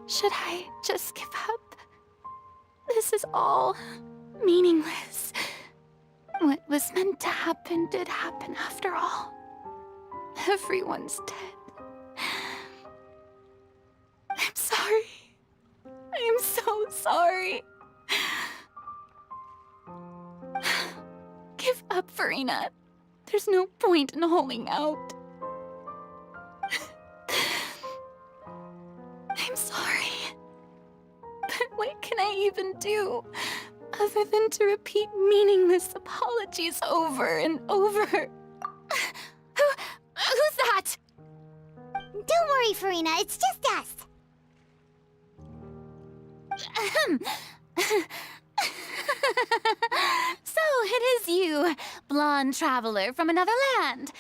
Should I just give up? This is all meaningless. What was meant to happen did happen after all. Everyone's dead. I'm sorry. I am so sorry. Give up, Farina. There's no point in holding out. I'm sorry. But what can I even do other than to repeat meaningless apologies over and over? Who's that? Don't worry, Farina. It's just us. So it is you, blonde traveler from another land.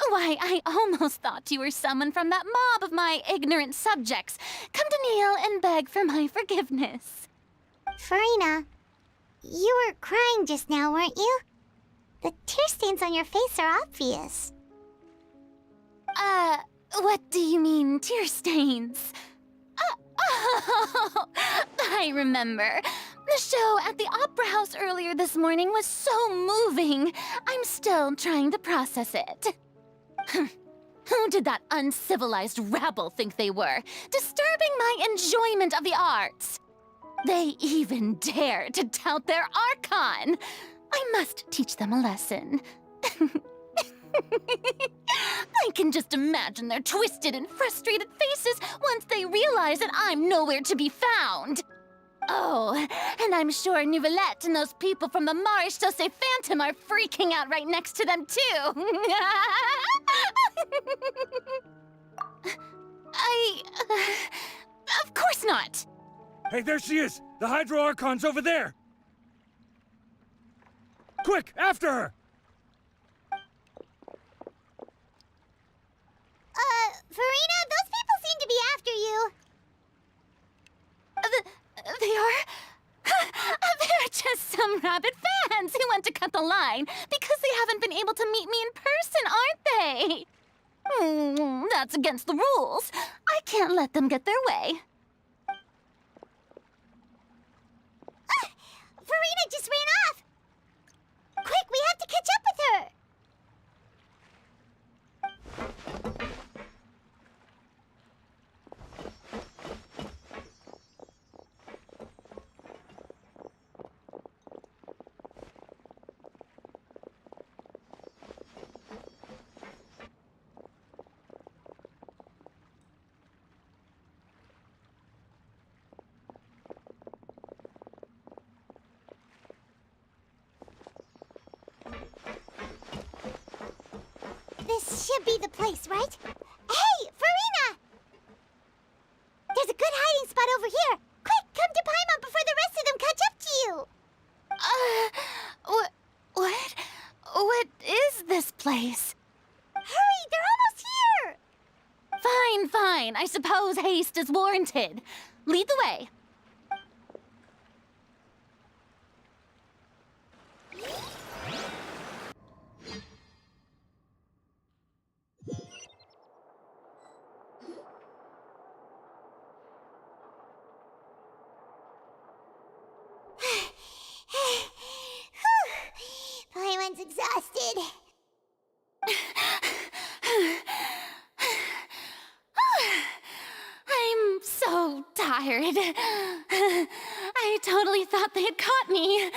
Why, I almost thought you were someone from that mob of my ignorant subjects. Come to kneel and beg for my forgiveness. Farina, you were crying just now, weren't you? The tear stains on your face are obvious. What do you mean, tear stains? Oh, I remember. The show at the Opera House earlier this morning was so moving. I'm still trying to process it. Who did that uncivilized rabble think they were, disturbing my enjoyment of the arts? They even dare to tout their Archon. I must teach them a lesson. I can just imagine their twisted and frustrated faces once they realize that I'm nowhere to be found. Oh, and I'm sure Nouvellette and those people from the Marche Chaussee Phantom are freaking out right next to them, too. Of course not. Hey, there she is! The Hydro Archon's over there! Quick, after her! Farina, those people seem to be after you. They are? They're just some rabid fans who want to cut the line because they haven't been able to meet me in person, aren't they? That's against the rules. I can't let them get their way. Farina just ran off! Quick, we have to catch up with her! This should be the place, right? Hey, Farina! There's a good hiding spot over here. Quick, come to Paimon before the rest of them catch up to you. What is this place? Hurry, they're almost here! Fine. I suppose haste is warranted. Lead the way. Paimon's exhausted. I'm so tired. I totally thought they had caught me. No,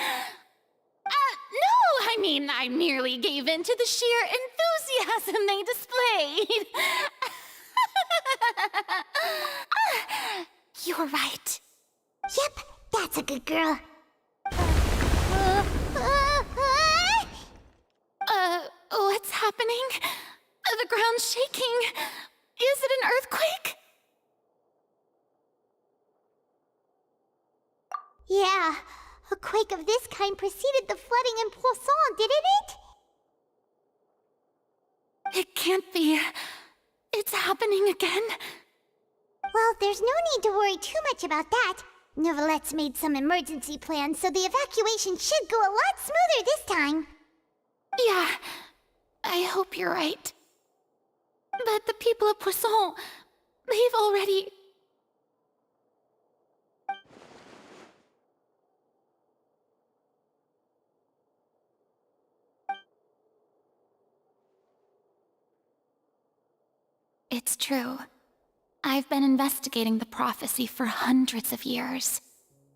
I merely gave in to the sheer enthusiasm they displayed. You're right. Yep, that's a good girl. What's happening? The ground's shaking. Is it an earthquake? Yeah, a quake of this kind preceded the flooding in Poisson, didn't it? It can't be. It's happening again. Well, there's no need to worry too much about that. Nouvellette's made some emergency plans, so the evacuation should go a lot smoother this time. Yeah, I hope you're right. But the people of Poisson, they've already... It's true. I've been investigating the prophecy for hundreds of years.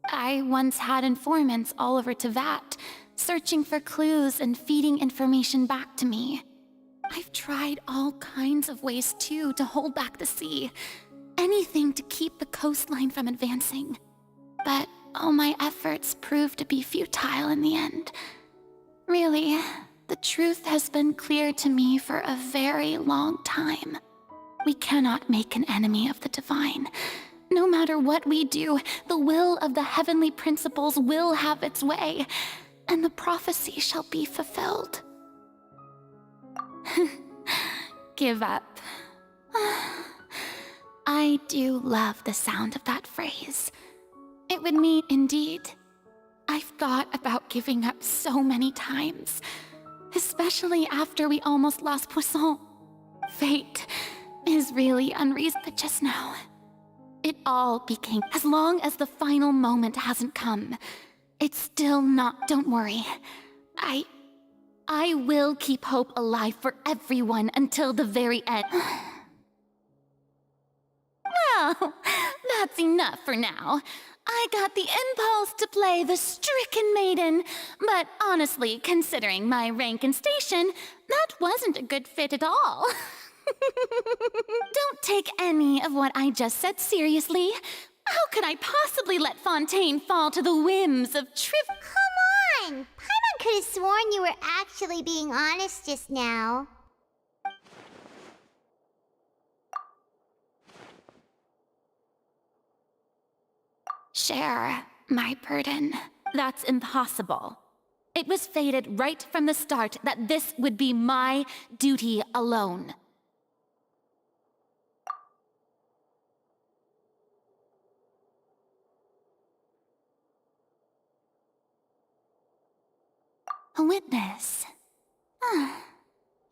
I once had informants all over Teyvat, searching for clues and feeding information back to me. I've tried all kinds of ways, too, to hold back the sea. Anything to keep the coastline from advancing. But all my efforts proved to be futile in the end. Really, the truth has been clear to me for a very long time. We cannot make an enemy of the divine. No matter what we do, the will of the heavenly principles will have its way, and the prophecy shall be fulfilled. Give up. I do love the sound of that phrase. It would mean indeed. I've thought about giving up so many times, especially after we almost lost Poisson. Fate is really unreasonable just now. It all became... As long as the final moment hasn't come, it's still not... Don't worry. I will keep hope alive for everyone until the very end. Well, that's enough for now. I got the impulse to play the stricken maiden, but honestly, considering my rank and station, that wasn't a good fit at all. Don't take any of what I just said seriously. How could I possibly let Fontaine fall to the whims of Come on! Paimon could have sworn you were actually being honest just now. Share my burden. That's impossible. It was fated right from the start that this would be my duty alone. A witness.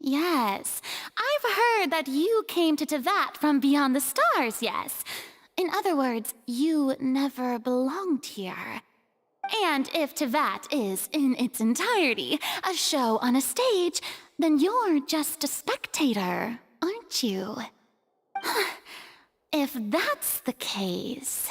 Yes, I've heard that you came to Teyvat from beyond the stars, yes. In other words, you never belonged here. And if Teyvat is, in its entirety, a show on a stage, then you're just a spectator, aren't you? If that's the case...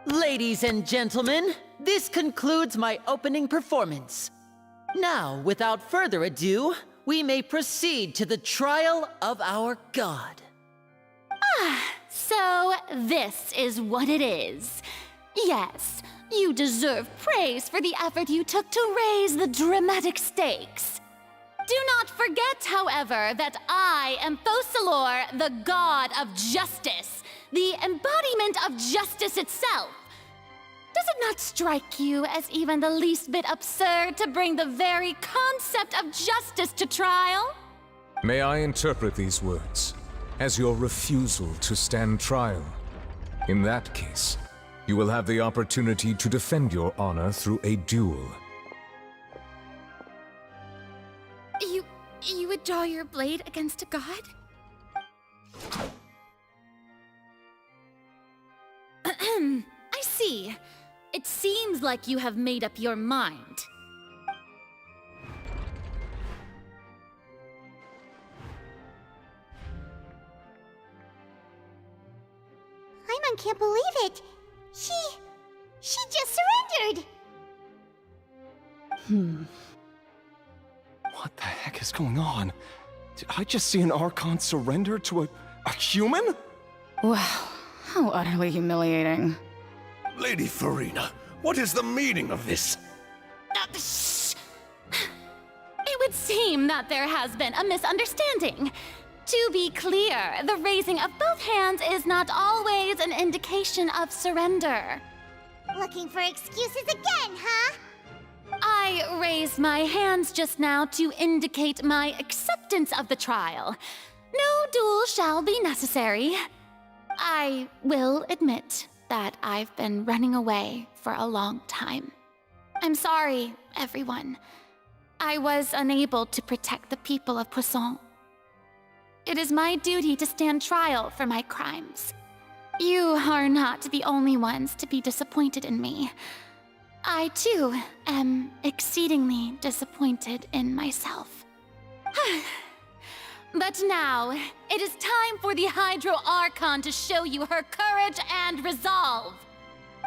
Ladies and gentlemen, this concludes my opening performance. Now, without further ado, we may proceed to the trial of our god. So this is what it is. Yes, you deserve praise for the effort you took to raise the dramatic stakes. Do not forget, however, that I am Focalor, the god of justice, the embodiment of justice itself. Does it not strike you as even the least bit absurd to bring the very concept of justice to trial? May I interpret these words as your refusal to stand trial? In that case, you will have the opportunity to defend your honor through a duel. You would draw your blade against a god? I see. It seems like you have made up your mind. Paimon can't believe it. She just surrendered. What the heck is going on? Did I just see an Archon surrender to a human? Wow, how utterly humiliating. Lady Farina, what is the meaning of this? Shh! It would seem that there has been a misunderstanding. To be clear, the raising of both hands is not always an indication of surrender. Looking for excuses again, huh? I raised my hands just now to indicate my acceptance of the trial. No duel shall be necessary. I will admit that I've been running away for a long time. I'm sorry, everyone. I was unable to protect the people of Poisson. It is my duty to stand trial for my crimes. You are not the only ones to be disappointed in me. I, too, am exceedingly disappointed in myself. But now, it is time for the Hydro Archon to show you her courage and resolve.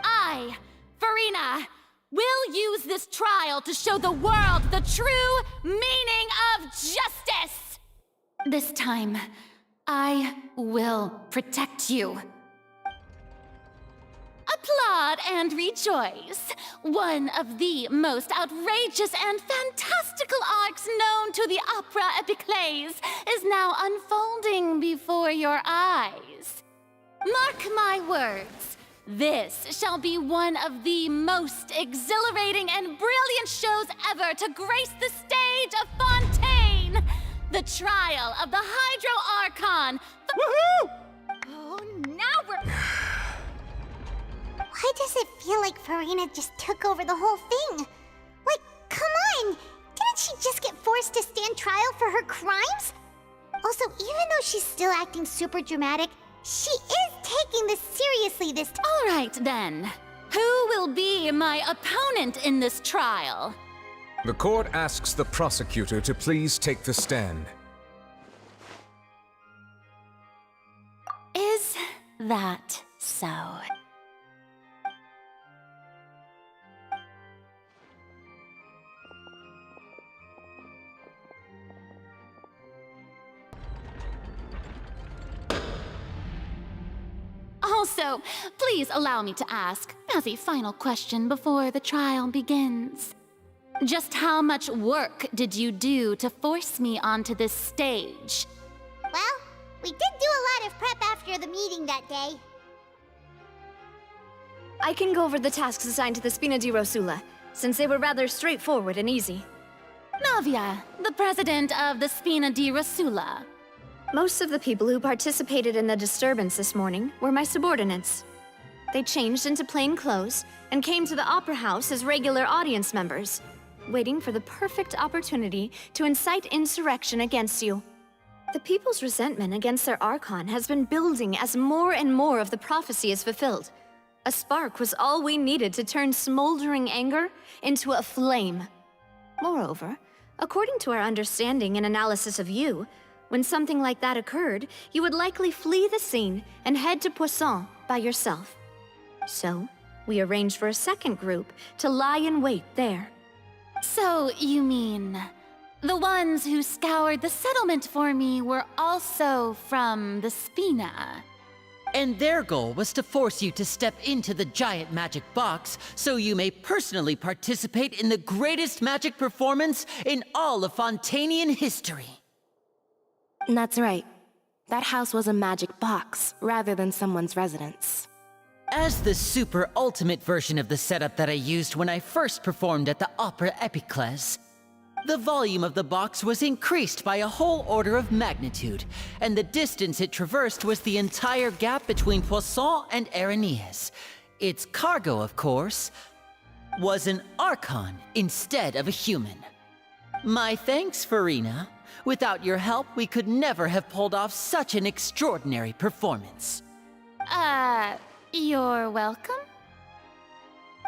I, Farina, will use this trial to show the world the true meaning of justice! This time, I will protect you. Applaud and rejoice! One of the most outrageous and fantastical arcs known to the opera epiclese is now unfolding before your eyes. Mark my words, this shall be one of the most exhilarating and brilliant shows ever to grace the stage of Fontaine! The trial of the Hydro Archon! Woohoo! Oh, now we're... Why does it feel like Farina just took over the whole thing? Like, come on! Didn't she just get forced to stand trial for her crimes? Also, even though she's still acting super dramatic, she is taking this seriously this time. All right, then. Who will be my opponent in this trial? The court asks the prosecutor to please take the stand. Is that so? Also, please allow me to ask, as a final question before the trial begins. Just how much work did you do to force me onto this stage? Well, we did do a lot of prep after the meeting that day. I can go over the tasks assigned to the Spina di Rosula, since they were rather straightforward and easy. Navia, the president of the Spina di Rosula. Most of the people who participated in the disturbance this morning were my subordinates. They changed into plain clothes and came to the Opera House as regular audience members, waiting for the perfect opportunity to incite insurrection against you. The people's resentment against their Archon has been building as more and more of the prophecy is fulfilled. A spark was all we needed to turn smoldering anger into a flame. Moreover, according to our understanding and analysis of you, when something like that occurred, you would likely flee the scene and head to Poisson by yourself. So, we arranged for a second group to lie in wait there. So, you mean, the ones who scoured the settlement for me were also from the Spina? And their goal was to force you to step into the giant magic box so you may personally participate in the greatest magic performance in all of Fontainian history. That's right. That house was a magic box, rather than someone's residence. As the super ultimate version of the setup that I used when I first performed at the Opera Epiclese, the volume of the box was increased by a whole order of magnitude, and the distance it traversed was the entire gap between Poisson and Areneas. Its cargo, of course, was an Archon instead of a human. My thanks, Farina. Without your help, we could never have pulled off such an extraordinary performance. You're welcome?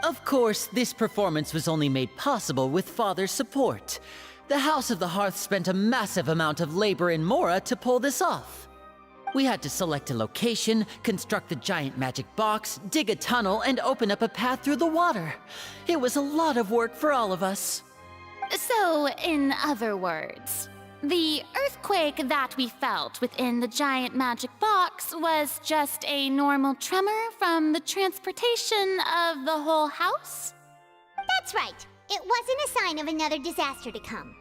Of course, this performance was only made possible with Father's support. The House of the Hearth spent a massive amount of labor in Mora to pull this off. We had to select a location, construct the giant magic box, dig a tunnel, and open up a path through the water. It was a lot of work for all of us. So, in other words, the earthquake that we felt within the giant magic box was just a normal tremor from the transportation of the whole house? That's right. It wasn't a sign of another disaster to come.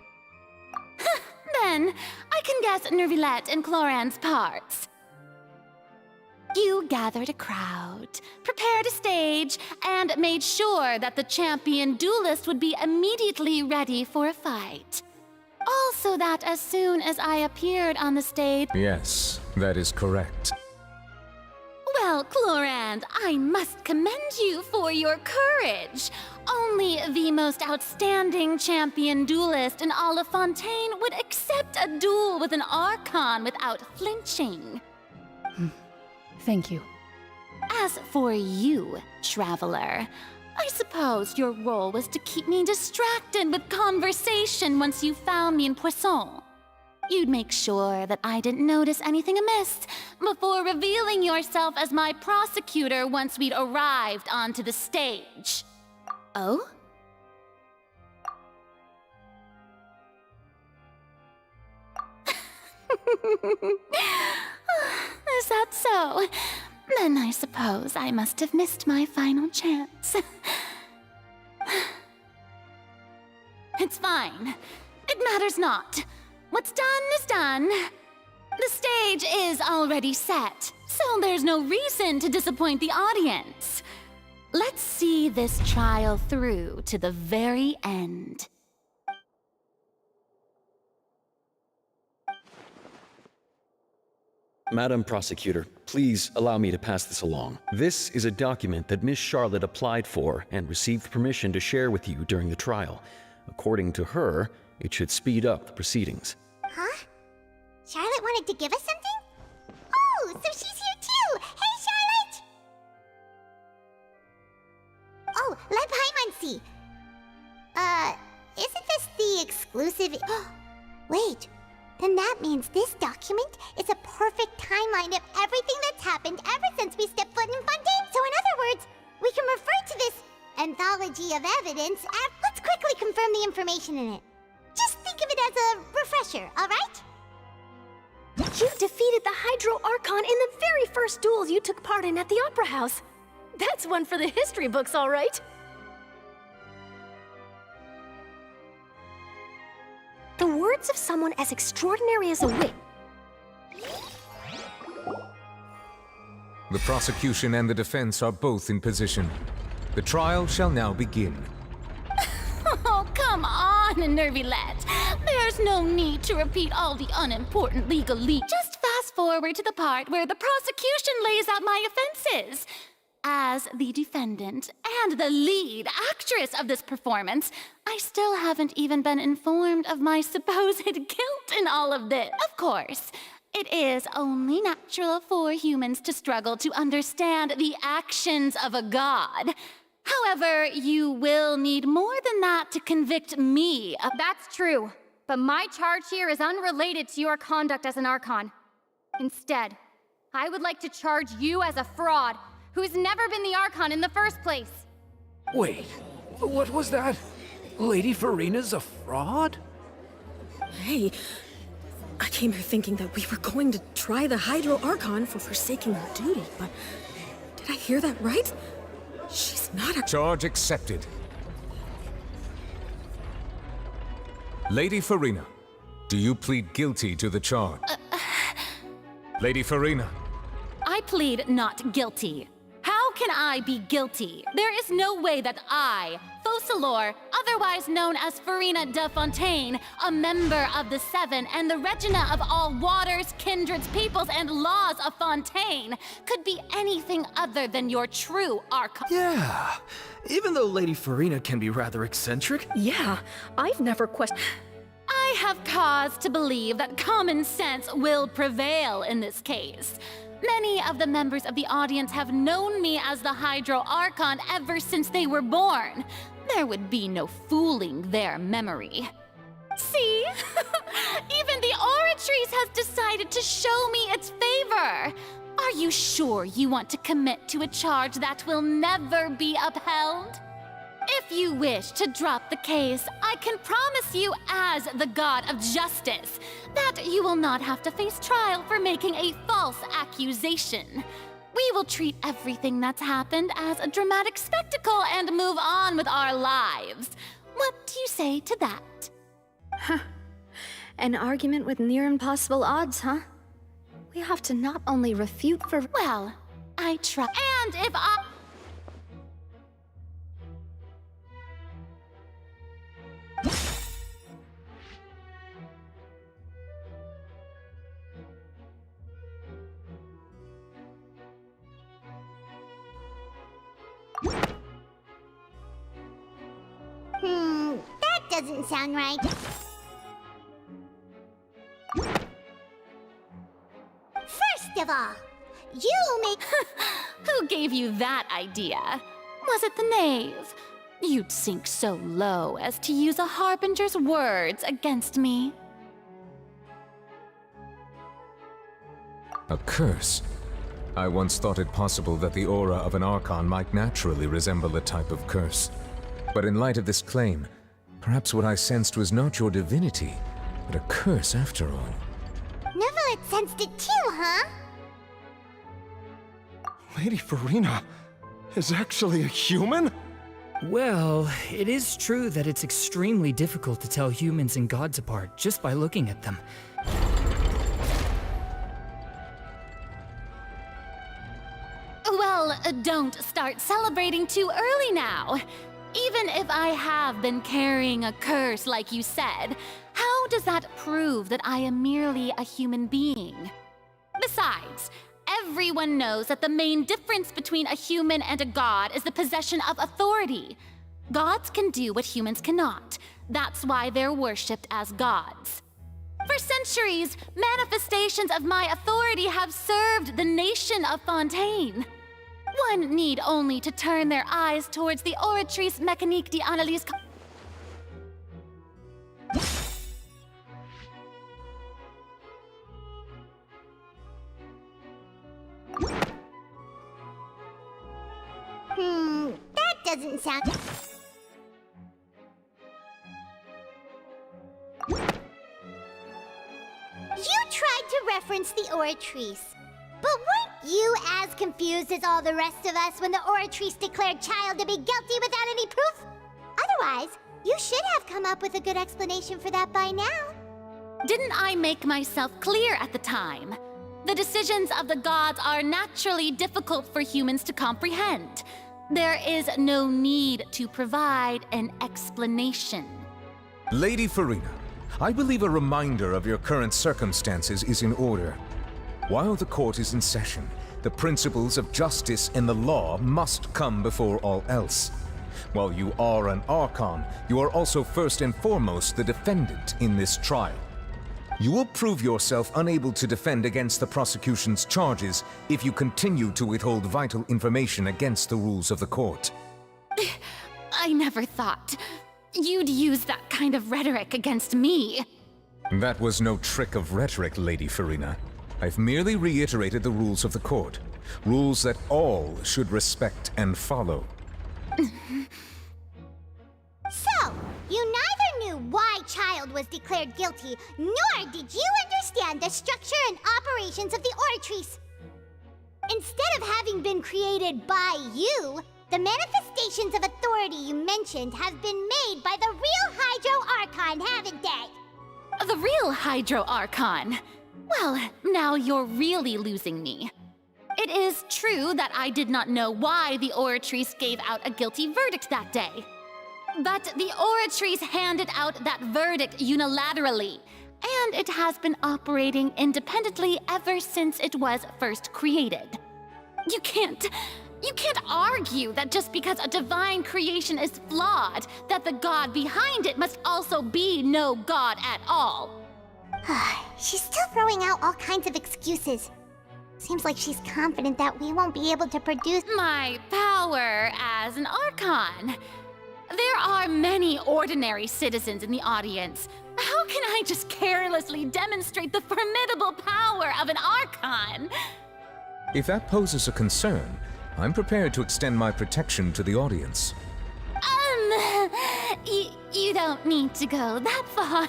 Then, I can guess Nervilette and Cloran's parts. You gathered a crowd, prepared a stage, and made sure that the champion duelist would be immediately ready for a fight. Also that as soon as I appeared on the stage... Yes, that is correct. Well, Clorand, I must commend you for your courage. Only the most outstanding champion duelist in all of Fontaine would accept a duel with an Archon without flinching. Thank you. As for you, Traveler, I suppose your role was to keep me distracted with conversation once you found me in Poisson. You'd make sure that I didn't notice anything amiss before revealing yourself as my prosecutor once we'd arrived onto the stage. Oh? Is that so? Then I suppose I must have missed my final chance. It's fine. It matters not. What's done is done. The stage is already set, so there's no reason to disappoint the audience. Let's see this trial through to the very end. Madam Prosecutor, please allow me to pass this along. This is a document that Miss Charlotte applied for and received permission to share with you during the trial. According to her, it should speed up the proceedings. Huh? Charlotte wanted to give us something? Oh, so she's here too! Hey, Charlotte! Oh, let Paimon see. Isn't this the exclusive... Wait, then that means this document is a perfect timeline of everything that's happened ever since we stepped foot in Fontaine. So in other words, we can refer to this anthology of evidence and let's quickly confirm the information in it. Just think of it as a refresher, alright? You defeated the Hydro Archon in the very first duels you took part in at the Opera House. That's one for the history books, all right. The words of someone as extraordinary as a witch. The prosecution and the defense are both in position. The trial shall now begin. Oh, come on, Nervilette. There's no need to repeat all the unimportant legalese. Just fast forward to the part where the prosecution lays out my offenses. As the defendant and the lead actress of this performance, I still haven't even been informed of my supposed guilt in all of this. Of course, it is only natural for humans to struggle to understand the actions of a god. However, you will need more than that to convict me of— That's true, but my charge here is unrelated to your conduct as an Archon. Instead, I would like to charge you as a fraud who's never been the Archon in the first place. Wait, what was that? Lady Farina's a fraud? Hey, I came here thinking that we were going to try the Hydro Archon for forsaking her duty, but did I hear that right? She's not a— Charge accepted. Lady Farina, do you plead guilty to the charge? Lady Farina. I plead not guilty. How can I be guilty? There is no way that I, Focalor, otherwise known as Farina de Fontaine, a member of the Seven and the Regina of all waters, kindreds, peoples, and laws of Fontaine, could be anything other than your true Archon. Yeah, even though Lady Farina can be rather eccentric. Yeah, I've never questioned— I have cause to believe that common sense will prevail in this case. Many of the members of the audience have known me as the Hydro Archon ever since they were born. There would be no fooling their memory. See? Even the Oratrice has decided to show me its favor. Are you sure you want to commit to a charge that will never be upheld? If If you wish to drop the case, I can promise you as the god of justice that you will not have to face trial for making a false accusation. We will treat everything that's happened as a dramatic spectacle and move on with our lives. What do you say to that? Huh. An argument with near impossible odds, huh? We have to not only refute for— Well, I try. And if I— That doesn't sound right. First of all, you make— Who gave you that idea? Was it the knave? You'd sink so low as to use a harbinger's words against me. A curse? I once thought it possible that the aura of an Archon might naturally resemble a type of curse. But in light of this claim, perhaps what I sensed was not your divinity, but a curse after all. Neverlet sensed it too, huh? Lady Farina is actually a human? Well, it is true that it's extremely difficult to tell humans and gods apart just by looking at them. Well, don't start celebrating too early now. Even if I have been carrying a curse like you said, how does that prove that I am merely a human being? Besides, everyone knows that the main difference between a human and a god is the possession of authority. Gods can do what humans cannot. That's why they're worshipped as gods. For centuries, manifestations of my authority have served the nation of Fontaine. One need only to turn their eyes towards the Oratrice Mécanique d'Analyse. That doesn't sound— You tried to reference the Oratrice. But weren't you as confused as all the rest of us when the Oratrice declared Child to be guilty without any proof? Otherwise, you should have come up with a good explanation for that by now. Didn't I make myself clear at the time? The decisions of the gods are naturally difficult for humans to comprehend. There is no need to provide an explanation. Lady Farina, I believe a reminder of your current circumstances is in order. While the court is in session, the principles of justice and the law must come before all else. While you are an Archon, you are also first and foremost the defendant in this trial. You will prove yourself unable to defend against the prosecution's charges if you continue to withhold vital information against the rules of the court. I never thought you'd use that kind of rhetoric against me. That was no trick of rhetoric, Lady Farina. I've merely reiterated the rules of the court. Rules that all should respect and follow. So, you neither knew why Child was declared guilty, nor did you understand the structure and operations of the Oratrice. Instead of having been created by you, the manifestations of authority you mentioned have been made by the real Hydro Archon, haven't they? The real Hydro Archon? Well, now you're really losing me. It is true that I did not know why the Oratrice gave out a guilty verdict that day. But the Oratrice handed out that verdict unilaterally, and it has been operating independently ever since it was first created. You can't argue that just because a divine creation is flawed, that the god behind it must also be no god at all. She's still throwing out all kinds of excuses. Seems like she's confident that we won't be able to produce— My power as an Archon. There are many ordinary citizens in the audience. How can I just carelessly demonstrate the formidable power of an Archon? If that poses a concern, I'm prepared to extend my protection to the audience. You don't need to go that far.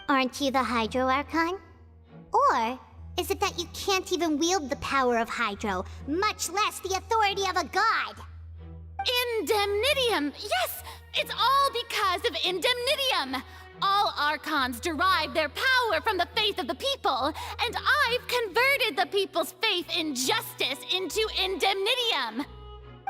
Aren't you the Hydro Archon? Or is it that you can't even wield the power of Hydro, much less the authority of a god? Indemnitium! Yes! It's all because of Indemnitium! All Archons derive their power from the faith of the people, and I've converted the people's faith in justice into Indemnitium!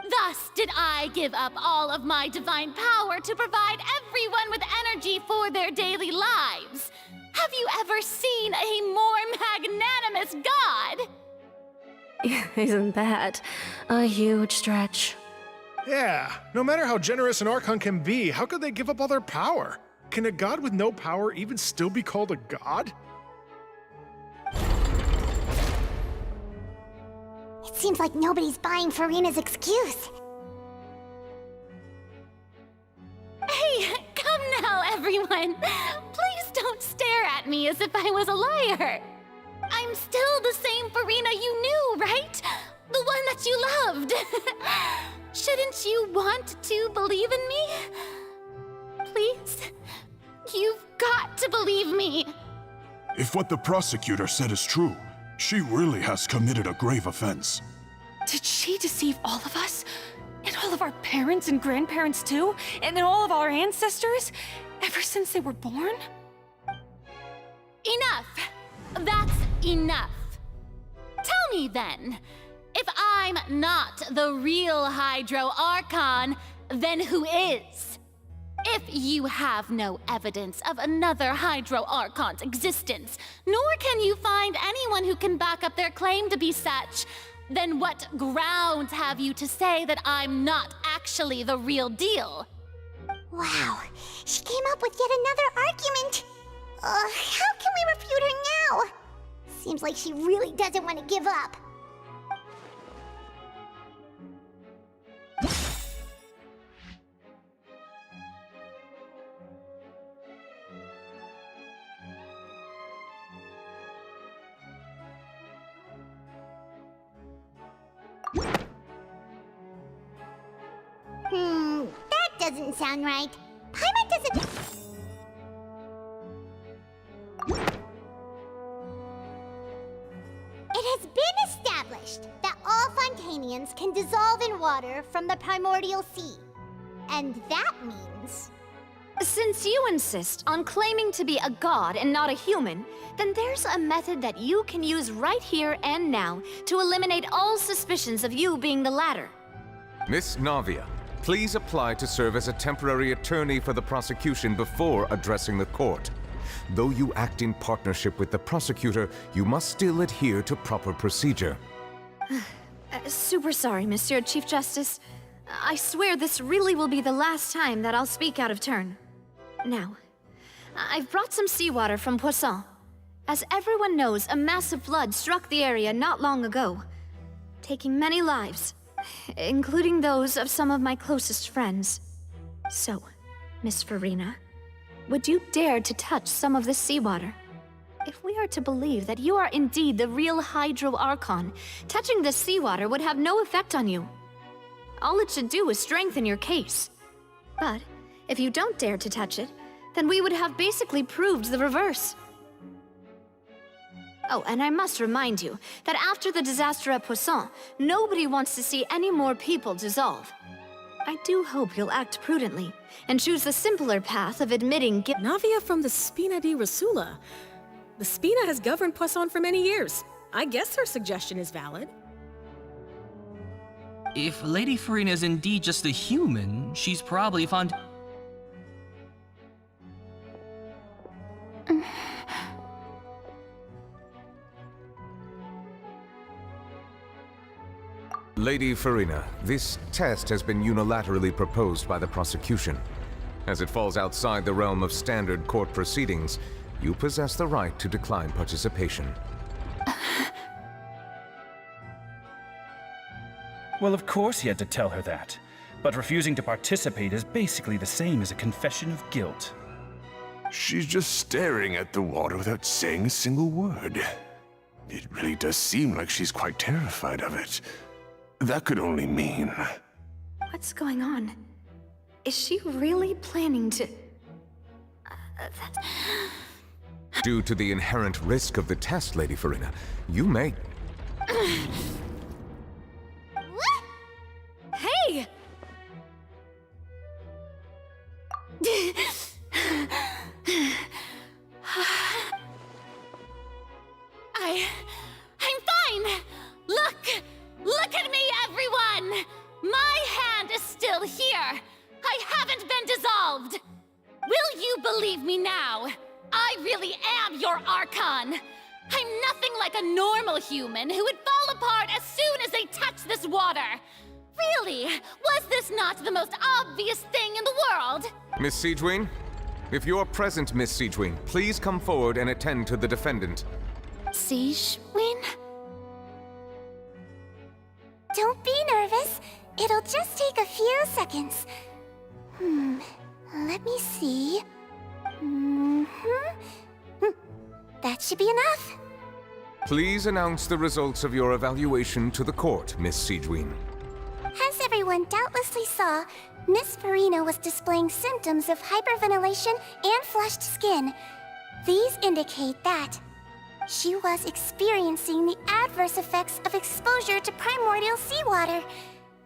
Thus did I give up all of my divine power to provide everyone with energy for their daily lives. Have you ever seen a more magnanimous god? Isn't that a huge stretch? Yeah, no matter how generous an Archon can be, how could they give up all their power? Can a god with no power even still be called a god? It seems like nobody's buying Farina's excuse. Hey, come now, everyone! Please don't stare at me as if I was a liar! I'm still the same Farina you knew, right? The one that you loved! Shouldn't you want to believe in me? Please? You've got to believe me! If what the prosecutor said is true, she really has committed a grave offense. Did she deceive all of us? And all of our parents and grandparents too? And then all of our ancestors? Ever since they were born? Enough! That's enough! Tell me then, if I'm not the real Hydro Archon, then who is? If you have no evidence of another Hydro Archon's existence, nor can you find anyone who can back up their claim to be such, then what grounds have you to say that I'm not actually the real deal? Wow, she came up with yet another argument. How can we refute her now? Seems like she really doesn't want to give up. That doesn't sound right. Paimon doesn't... It has been established that all Fontanians can dissolve in water from the primordial sea. And that means... Since you insist on claiming to be a god and not a human, then there's a method that you can use right here and now to eliminate all suspicions of you being the latter. Miss Navia, please apply to serve as a temporary attorney for the prosecution before addressing the court. Though you act in partnership with the prosecutor, you must still adhere to proper procedure. Super sorry, Monsieur Chief Justice. I swear this really will be the last time that I'll speak out of turn. Now, I've brought some seawater from Poisson. As everyone knows, a massive flood struck the area not long ago, taking many lives, including those of some of my closest friends. So, Miss Farina, would you dare to touch some of this seawater? If we are to believe that you are indeed the real Hydro Archon, touching this seawater would have no effect on you. All it should do is strengthen your case. But if you don't dare to touch it, then we would have basically proved the reverse. Oh, and I must remind you that after the disaster at Poisson, nobody wants to see any more people dissolve. I do hope you'll act prudently and choose the simpler path of admitting Navia from the Spina di Rasula. The Spina has governed Poisson for many years. I guess her suggestion is valid. If Lady Farina is indeed just a human, she's probably fond... Lady Farina, this test has been unilaterally proposed by the prosecution. As it falls outside the realm of standard court proceedings, you possess the right to decline participation. Well, of course he had to tell her that. But refusing to participate is basically the same as a confession of guilt. She's just staring at the water without saying a single word. It really does seem like she's quite terrified of it. That could only mean... What's going on? Is she really planning to... Due to the inherent risk of the test, Lady Farina, you may... Hey! I'm fine! Look at me, everyone! My hand is still here! I haven't been dissolved! Will you believe me now? I really am your Archon! I'm nothing like a normal human who would fall apart as soon as they touch this water! Really? Was this not the most obvious thing in the world? Miss Siegewing? If you're present, Miss Siegewing, please come forward and attend to the defendant. Siegewing? Don't be nervous. It'll just take a few seconds. Let me see. That should be enough. Please announce the results of your evaluation to the court, Miss Siegewing. As everyone doubtlessly saw, Miss Farina was displaying symptoms of hyperventilation and flushed skin. These indicate that she was experiencing the adverse effects of exposure to primordial seawater.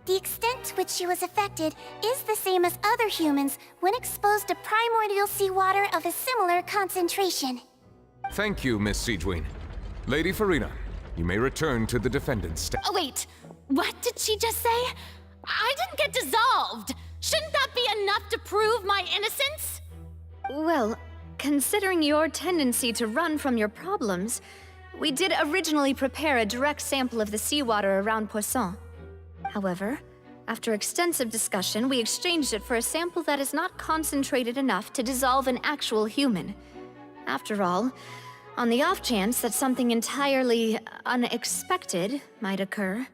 The extent to which she was affected is the same as other humans when exposed to primordial seawater of a similar concentration. Thank you, Miss Siegewing. Lady Farina, you may return to the defendant's Oh, wait. What did she just say? I didn't get dissolved! Shouldn't that be enough to prove my innocence? Well, considering your tendency to run from your problems, we did originally prepare a direct sample of the seawater around Poisson. However, after extensive discussion, we exchanged it for a sample that is not concentrated enough to dissolve an actual human. After all, on the off chance that something entirely unexpected might occur,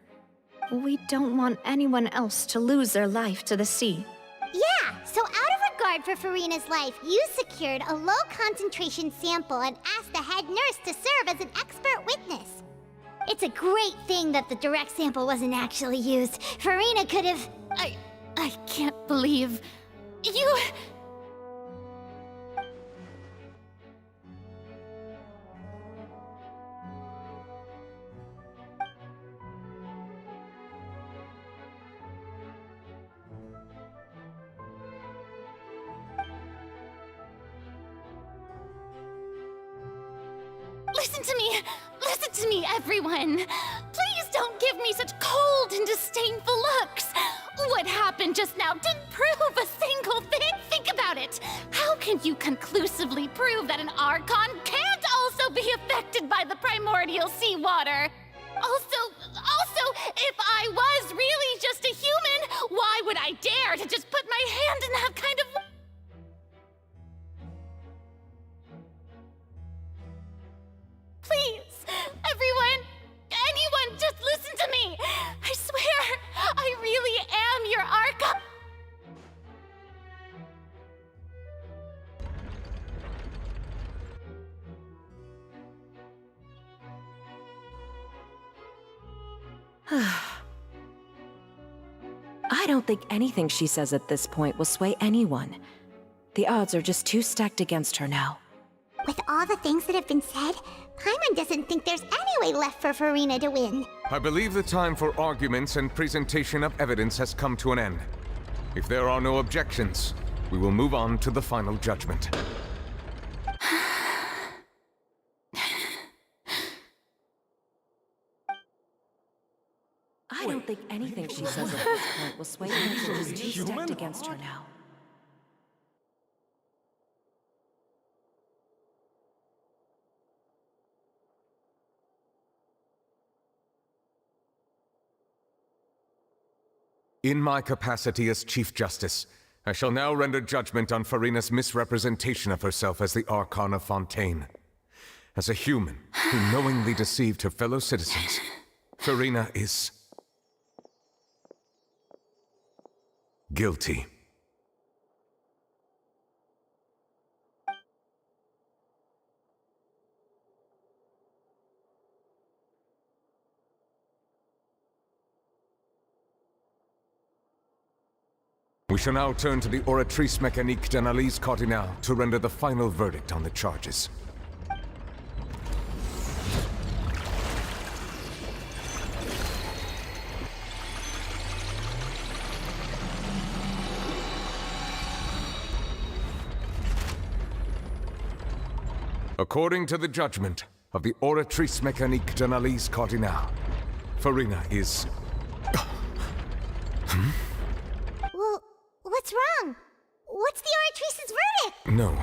we don't want anyone else to lose their life to the sea. Yeah, so out of regard for Farina's life, you secured a low-concentration sample and asked the head nurse to serve as an expert witness. It's a great thing that the direct sample wasn't actually used. Farina could have... I can't believe... You... Listen to me, everyone! Please don't give me such cold and disdainful looks! What happened just now didn't prove a single thing! Think about it! How can you conclusively prove that an Archon can't also be affected by the primordial seawater? Also, if I was really just a human, why would I dare to just put my hand in that kind of... Please, everyone, anyone, just listen to me! I swear, I really am your Archon! I don't think anything she says at this point will sway anyone. The odds are just too stacked against her now. With all the things that have been said, Paimon doesn't think there's any way left for Farina to win. I believe the time for arguments and presentation of evidence has come to an end. If there are no objections, we will move on to the final judgment. I don't think anything she says at this point will sway anyone. She's too stacked against her now. In my capacity as Chief Justice, I shall now render judgment on Farina's misrepresentation of herself as the Archon of Fontaine. As a human who knowingly deceived her fellow citizens, Farina is... guilty. We shall now turn to the Oratrice Mécanique d'Analyse Cardinale to render the final verdict on the charges. According to the judgment of the Oratrice Mécanique d'Analyse Cardinale, Farina is... Well, what's wrong? What's the Oratrice's verdict? No,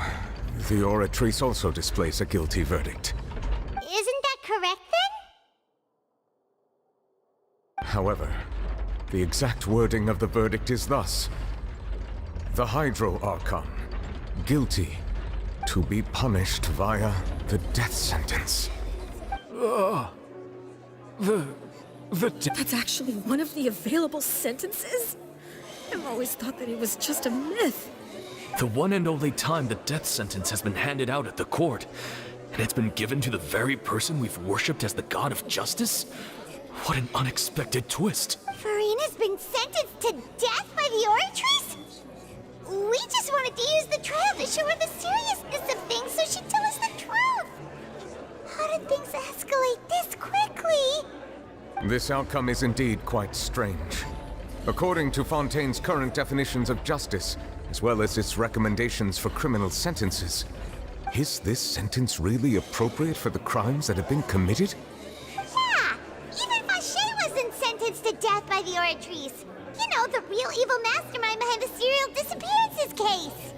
the Oratrice also displays a guilty verdict. Isn't that correct then? However, the exact wording of the verdict is thus. The Hydro Archon, guilty, to be punished via the death sentence. That's actually one of the available sentences? I've always thought that it was just a myth. The one and only time the death sentence has been handed out at the court, and it's been given to the very person we've worshipped as the god of justice? What an unexpected twist. Farina's been sentenced to death by the Oratrice? We just wanted to use the trial to show her the seriousness of things so she'd tell us the truth. How did things escalate this quickly? This outcome is indeed quite strange. According to Fontaine's current definitions of justice, as well as its recommendations for criminal sentences, is this sentence really appropriate for the crimes that have been committed? Yeah! Even Vacher wasn't sentenced to death by the Oratrice. You know, the real evil mastermind behind the serial disappearances case.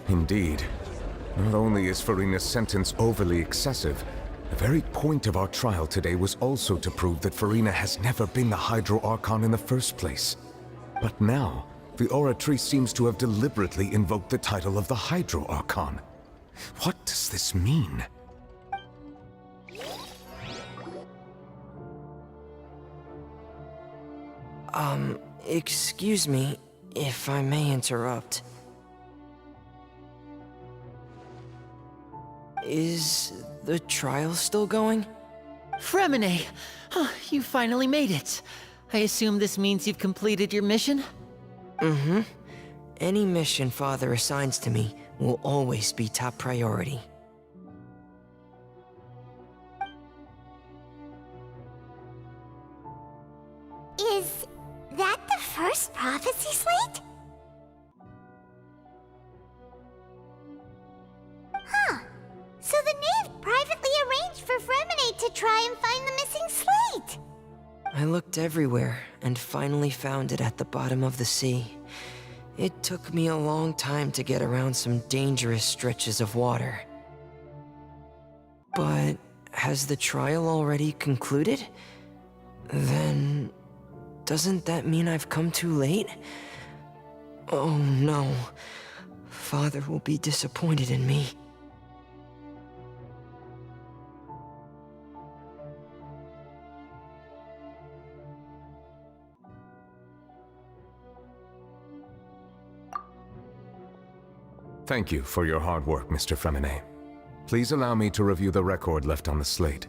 Indeed. Not only is Farina's sentence overly excessive, the very point of our trial today was also to prove that Farina has never been the Hydro Archon in the first place. But now, the Oratrice seems to have deliberately invoked the title of the Hydro Archon. What does this mean? Excuse me, if I may interrupt. Is the trial still going? Fremine! You finally made it. I assume this means you've completed your mission? Mm-hmm. Any mission Father assigns to me will always be top priority. Is that the first prophecy slate? Huh. So the knave privately arranged for Fremine to try and find the missing slate. I looked everywhere and finally found it at the bottom of the sea. It took me a long time to get around some dangerous stretches of water. But has the trial already concluded? Then doesn't that mean I've come too late? Oh no. Father will be disappointed in me. Thank you for your hard work, Mr. Fremine. Please allow me to review the record left on the slate.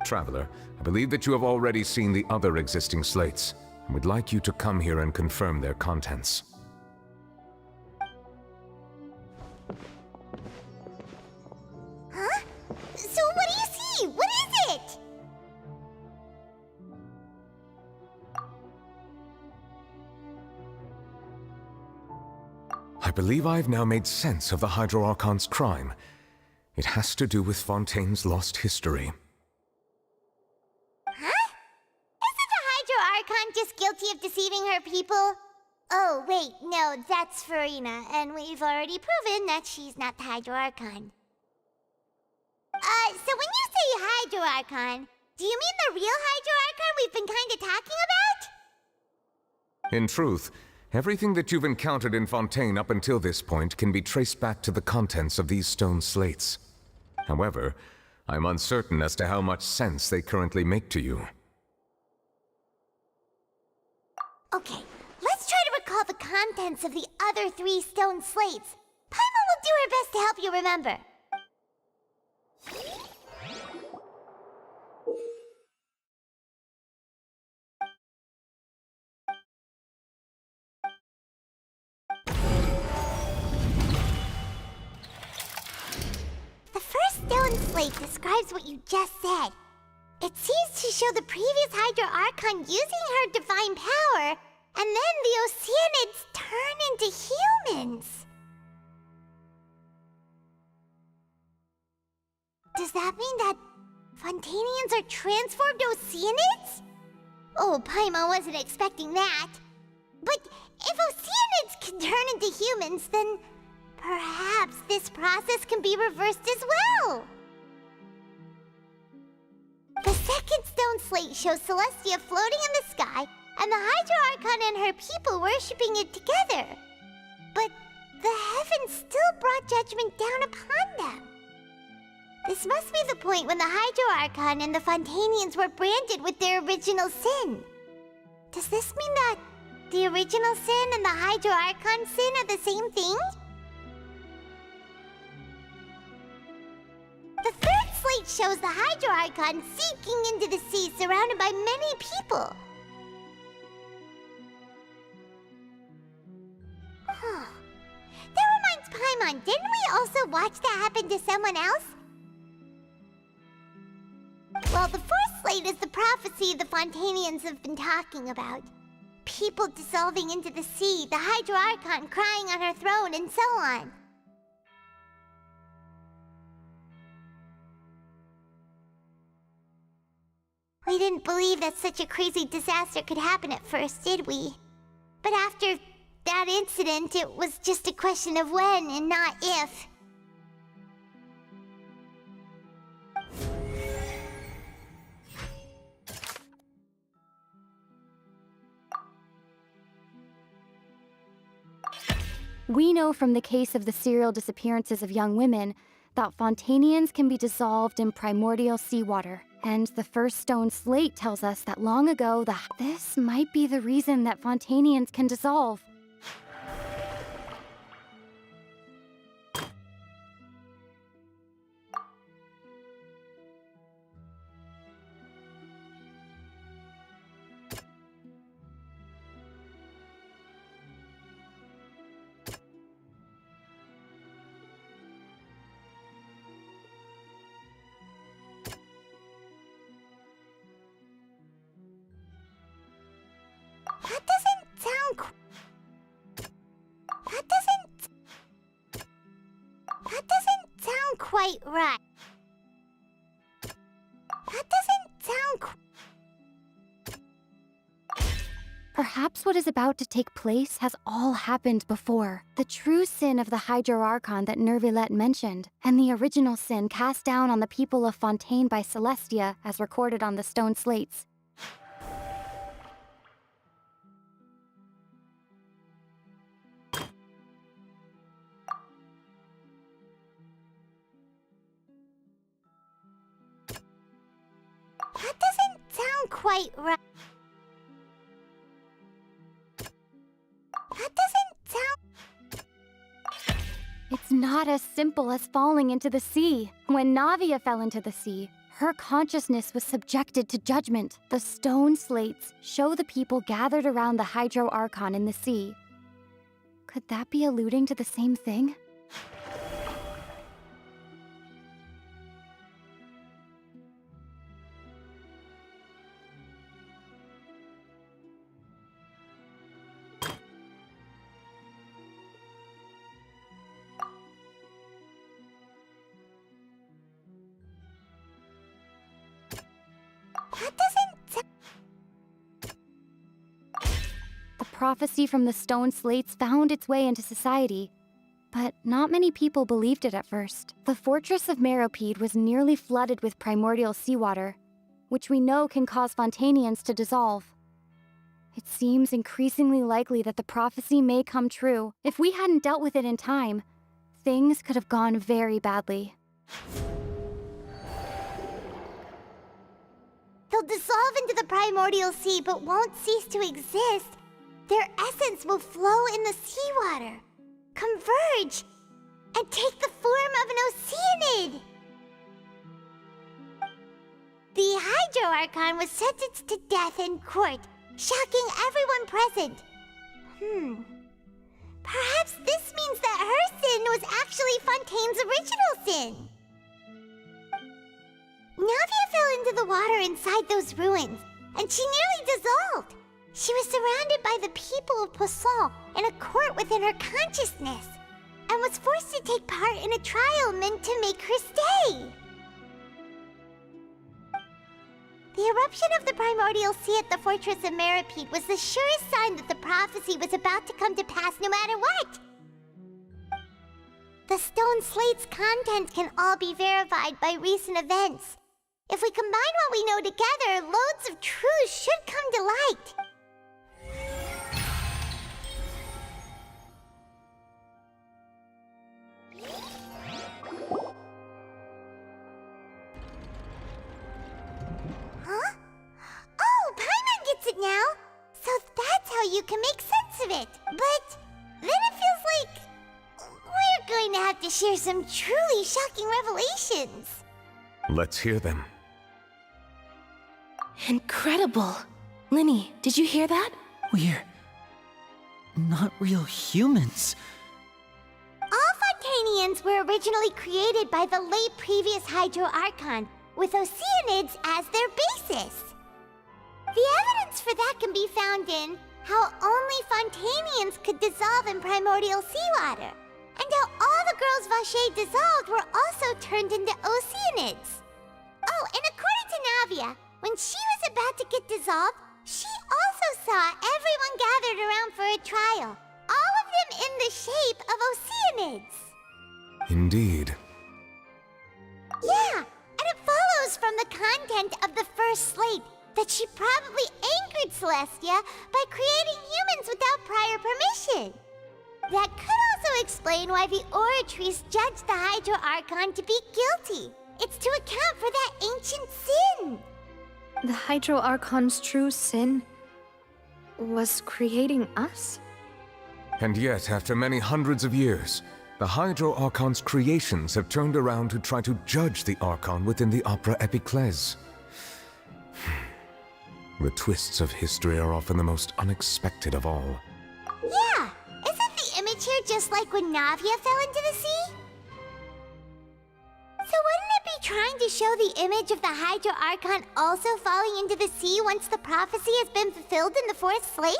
Traveler, I believe that you have already seen the other existing slates, and would like you to come here and confirm their contents. Huh? So what do you see? What is it? I believe I've now made sense of the Hydro Archon's crime. It has to do with Fontaine's lost history. Huh? Isn't the Hydro Archon just guilty of deceiving her people? Oh, wait, no, that's Farina, and we've already proven that she's not the Hydro Archon. So when you say Hydro Archon, do you mean the real Hydro Archon we've been kinda talking about? In truth, everything that you've encountered in Fontaine up until this point can be traced back to the contents of these stone slates. However, I'm uncertain as to how much sense they currently make to you. Okay, let's try to recall the contents of the other 3 stone slates. Paimon will do her best to help you remember. The first stone slate describes what you just said. It seems to show the previous Hydro Archon using her divine power, and then the Oceanids turn into humans. Does that mean that Fontanians are transformed Oceanids? Oh, Paimon wasn't expecting that. But if Oceanids can turn into humans, then perhaps this process can be reversed as well. The second stone slate shows Celestia floating in the sky and the Hydro Archon and her people worshipping it together. But the heavens still brought judgment down upon them. This must be the point when the Hydro Archon and the Fontanians were branded with their original sin. Does this mean that the original sin and the Hydro Archon sin are the same thing? The third slate shows the Hydro Archon sinking into the sea surrounded by many people. Huh. That reminds Paimon, didn't we also watch that happen to someone else? Well, the fourth slate is the prophecy the Fontanians have been talking about. People dissolving into the sea, the Hydro Archon crying on her throne, and so on. We didn't believe that such a crazy disaster could happen at first, did we? But after that incident, it was just a question of when and not if. We know from the case of the serial disappearances of young women that Fontanians can be dissolved in primordial seawater. And the first stone slate tells us that long ago, this might be the reason that Fontanians can dissolve. That doesn't sound quite right. That doesn't sound Perhaps what is about to take place has all happened before. The true sin of the Hydro Archon that Nervilette mentioned, and the original sin cast down on the people of Fontaine by Celestia, as recorded on the stone slates. That doesn't sound quite right. That doesn't sound... It's not as simple as falling into the sea. When Navia fell into the sea, her consciousness was subjected to judgment. The stone slates show the people gathered around the Hydro Archon in the sea. Could that be alluding to the same thing? That doesn't sound... The prophecy from the stone slates found its way into society, but not many people believed it at first. The fortress of Meropide was nearly flooded with primordial seawater, which we know can cause Fontanians to dissolve. It seems increasingly likely that the prophecy may come true. If we hadn't dealt with it in time, things could have gone very badly. They'll dissolve into the primordial sea but won't cease to exist. Their essence will flow in the seawater, converge, and take the form of an Oceanid. The Hydro Archon was sentenced to death in court, shocking everyone present. Perhaps this means that her sin was actually Fontaine's original sin. Navia fell into the water inside those ruins, and she nearly dissolved. She was surrounded by the people of Poisson in a court within her consciousness, and was forced to take part in a trial meant to make her stay. The eruption of the primordial sea at the fortress of Meropide was the surest sign that the prophecy was about to come to pass no matter what. The stone slate's content can all be verified by recent events. If we combine what we know together, loads of truths should come to light. Huh? Oh, Paimon gets it now! So that's how you can make sense of it. But then it feels like we're going to have to share some truly shocking revelations. Let's hear them. Incredible. Linny, did you hear that? We're not real humans. All Fontanians were originally created by the late previous Hydro Archon, with Oceanids as their basis. The evidence for that can be found in how only Fontanians could dissolve in primordial seawater, and how all the girls Vacher dissolved were also turned into Oceanids. Oh, and according to Navia, when she was about to get dissolved, she also saw everyone gathered around for a trial, all of them in the shape of Oceanids. Indeed. Yeah, and it follows from the content of the first slate that she probably angered Celestia by creating humans without prior permission. That could also explain why the Oratrice judged the Hydro Archon to be guilty. It's to account for that ancient sin. The Hydro Archon's true sin was creating us? And yet, after many hundreds of years, the Hydro Archon's creations have turned around to try to judge the Archon within the Opera Epiclese. The twists of history are often the most unexpected of all. Yeah, isn't the image here just like when Navia fell into the sea? So wouldn't it be trying to show the image of the Hydro Archon also falling into the sea once the prophecy has been fulfilled in the fourth slate?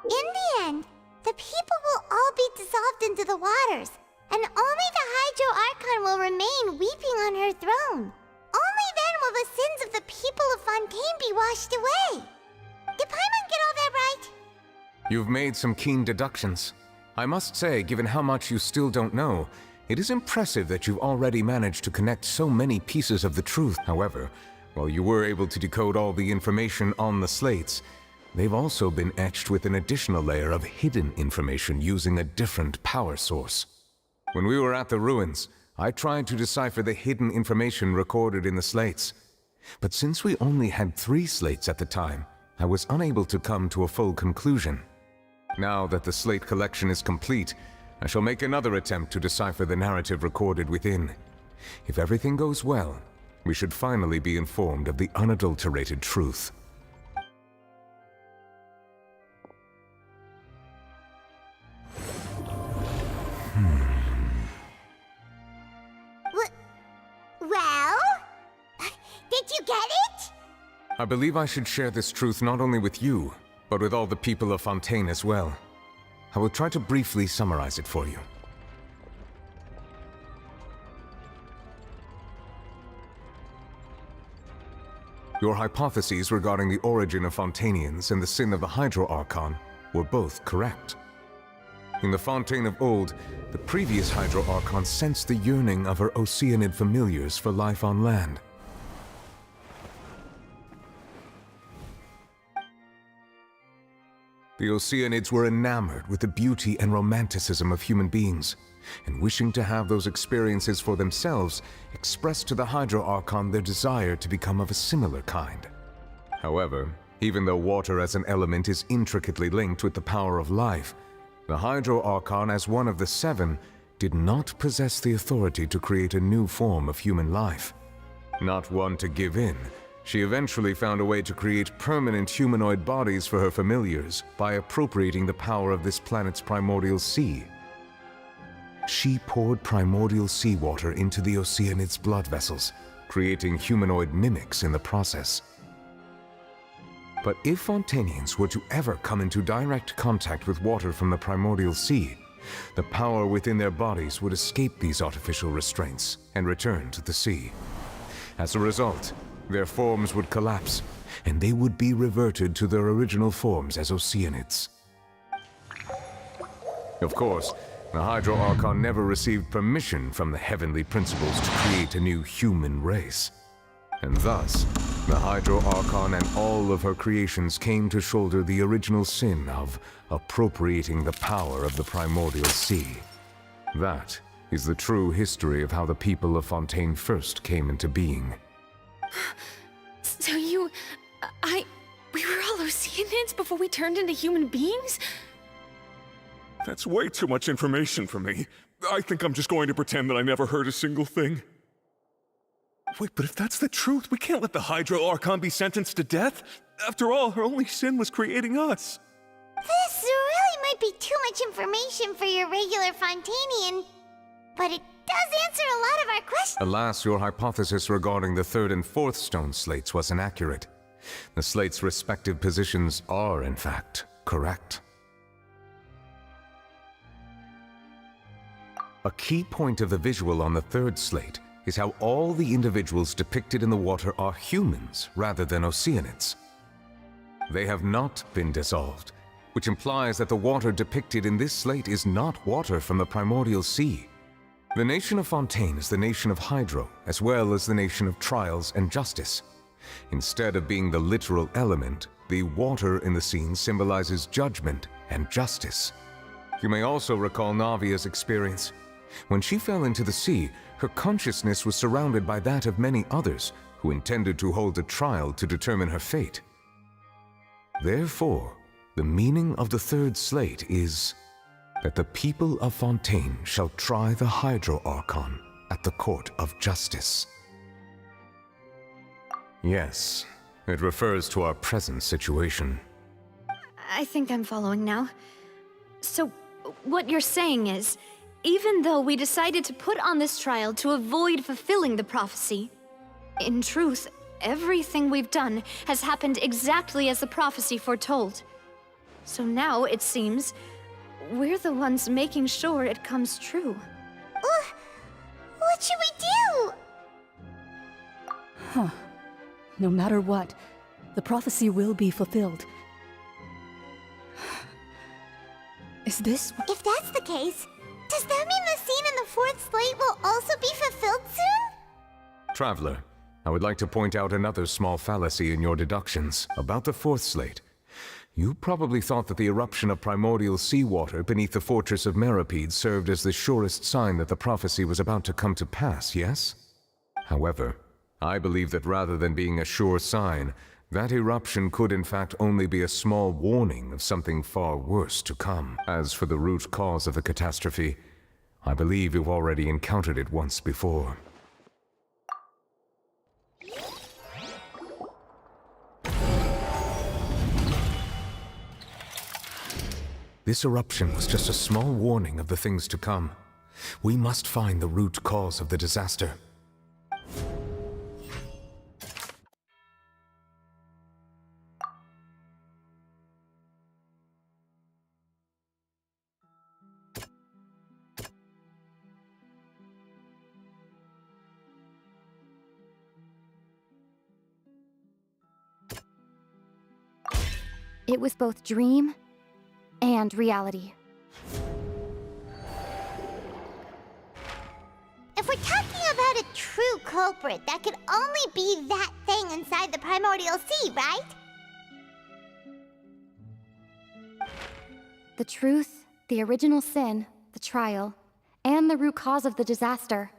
In the end, the people will all be dissolved into the waters, and only the Hydro Archon will remain weeping on her throne. Only then will the sins of the people of Fontaine be washed away. Did Paimon get all that right? You've made some keen deductions. I must say, given how much you still don't know, it is impressive that you've already managed to connect so many pieces of the truth. However, while you were able to decode all the information on the slates, they've also been etched with an additional layer of hidden information using a different power source. When we were at the ruins, I tried to decipher the hidden information recorded in the slates. But since we only had 3 slates at the time, I was unable to come to a full conclusion. Now that the slate collection is complete, I shall make another attempt to decipher the narrative recorded within. If everything goes well, we should finally be informed of the unadulterated truth. Well? Did you get it? I believe I should share this truth not only with you, but with all the people of Fontaine as well. I will try to briefly summarize it for you. Your hypotheses regarding the origin of Fontanians and the sin of the Hydro Archon were both correct. In the Fontaine of old, the previous Hydro Archon sensed the yearning of her Oceanid familiars for life on land. The Oceanids were enamored with the beauty and romanticism of human beings, and wishing to have those experiences for themselves, expressed to the Hydro Archon their desire to become of a similar kind. However, even though water as an element is intricately linked with the power of life, the Hydro Archon, as one of the 7, did not possess the authority to create a new form of human life. Not one to give in, she eventually found a way to create permanent humanoid bodies for her familiars by appropriating the power of this planet's primordial sea. She poured primordial seawater into the Oceanid's blood vessels, creating humanoid mimics in the process. But if Fontanians were to ever come into direct contact with water from the primordial sea, the power within their bodies would escape these artificial restraints and return to the sea. As a result, their forms would collapse, and they would be reverted to their original forms as Oceanids. Of course, the Hydro Archon never received permission from the heavenly principles to create a new human race. And thus, the Hydro Archon and all of her creations came to shoulder the original sin of appropriating the power of the primordial sea. That is the true history of how the people of Fontaine first came into being. So we were all Oceanids before we turned into human beings? That's way too much information for me. I think I'm just going to pretend that I never heard a single thing. Wait, but if that's the truth, we can't let the Hydro Archon be sentenced to death. After all, her only sin was creating us. This really might be too much information for your regular Fontanian, but it does answer a lot of our questions. Alas, your hypothesis regarding the third and fourth stone slates was inaccurate. The slates' respective positions are, in fact, correct. A key point of the visual on the third slate is how all the individuals depicted in the water are humans rather than Oceanids. They have not been dissolved, which implies that the water depicted in this slate is not water from the primordial sea. The nation of Fontaine is the nation of Hydro, as well as the nation of trials and justice. Instead of being the literal element, the water in the scene symbolizes judgment and justice. You may also recall Navia's experience. When she fell into the sea, her consciousness was surrounded by that of many others who intended to hold a trial to determine her fate. Therefore, the meaning of the third slate is that the people of Fontaine shall try the Hydro Archon at the court of justice. Yes, it refers to our present situation. I think I'm following now. So, what you're saying is, even though we decided to put on this trial to avoid fulfilling the prophecy, in truth, everything we've done has happened exactly as the prophecy foretold. So now, it seems, we're the ones making sure it comes true. What should we do? Huh. No matter what, the prophecy will be fulfilled. Is this... If that's the case, does that mean the scene in the fourth slate will also be fulfilled soon? Traveler, I would like to point out another small fallacy in your deductions about the fourth slate. You probably thought that the eruption of primordial seawater beneath the fortress of Meropide served as the surest sign that the prophecy was about to come to pass, yes? However, I believe that rather than being a sure sign, that eruption could in fact only be a small warning of something far worse to come. As for the root cause of the catastrophe, I believe you've already encountered it once before. This eruption was just a small warning of the things to come. We must find the root cause of the disaster. It was both dream and reality. If we're talking about a true culprit, that could only be that thing inside the primordial sea, right? The truth, the original sin, the trial, and the root cause of the disaster.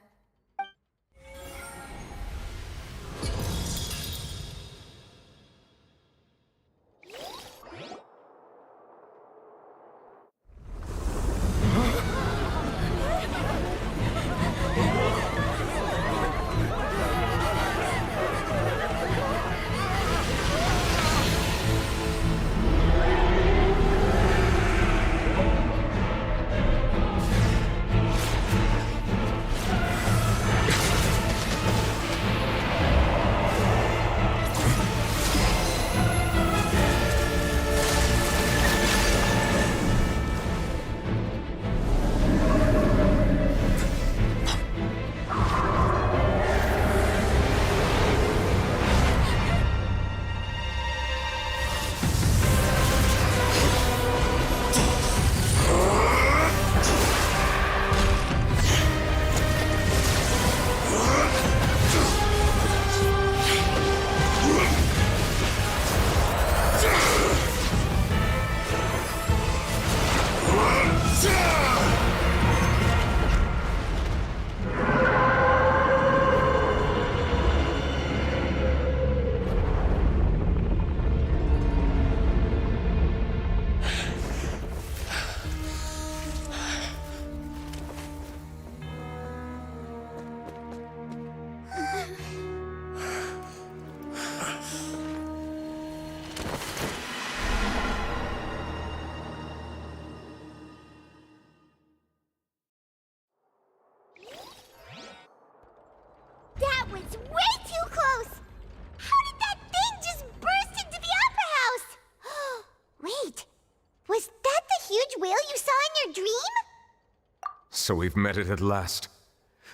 So we've met it at last.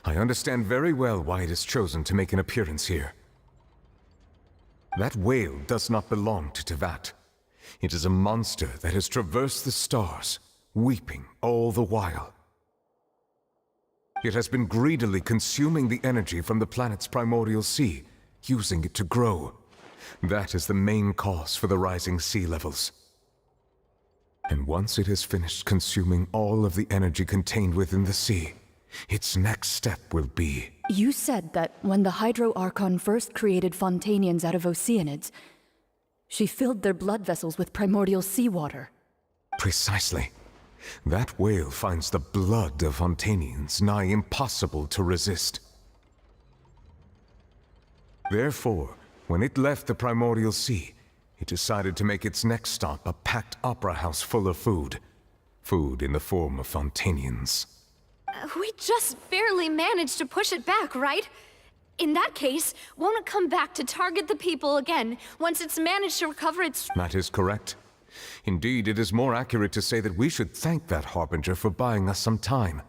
I understand very well why it has chosen to make an appearance here. That whale does not belong to Teyvat. It is a monster that has traversed the stars, weeping all the while. It has been greedily consuming the energy from the planet's primordial sea, using it to grow. That is the main cause for the rising sea levels. And once it has finished consuming all of the energy contained within the sea, its next step will be... You said that when the Hydro Archon first created Fontanians out of Oceanids, she filled their blood vessels with primordial seawater. Precisely. That whale finds the blood of Fontanians nigh impossible to resist. Therefore, when it left the primordial sea, it decided to make its next stop a packed opera house full of food. Food in the form of Fontanians. We just barely managed to push it back, right? In that case, won't it come back to target the people again once it's managed to recover its... That is correct. Indeed, it is more accurate to say that we should thank that Harbinger for buying us some time.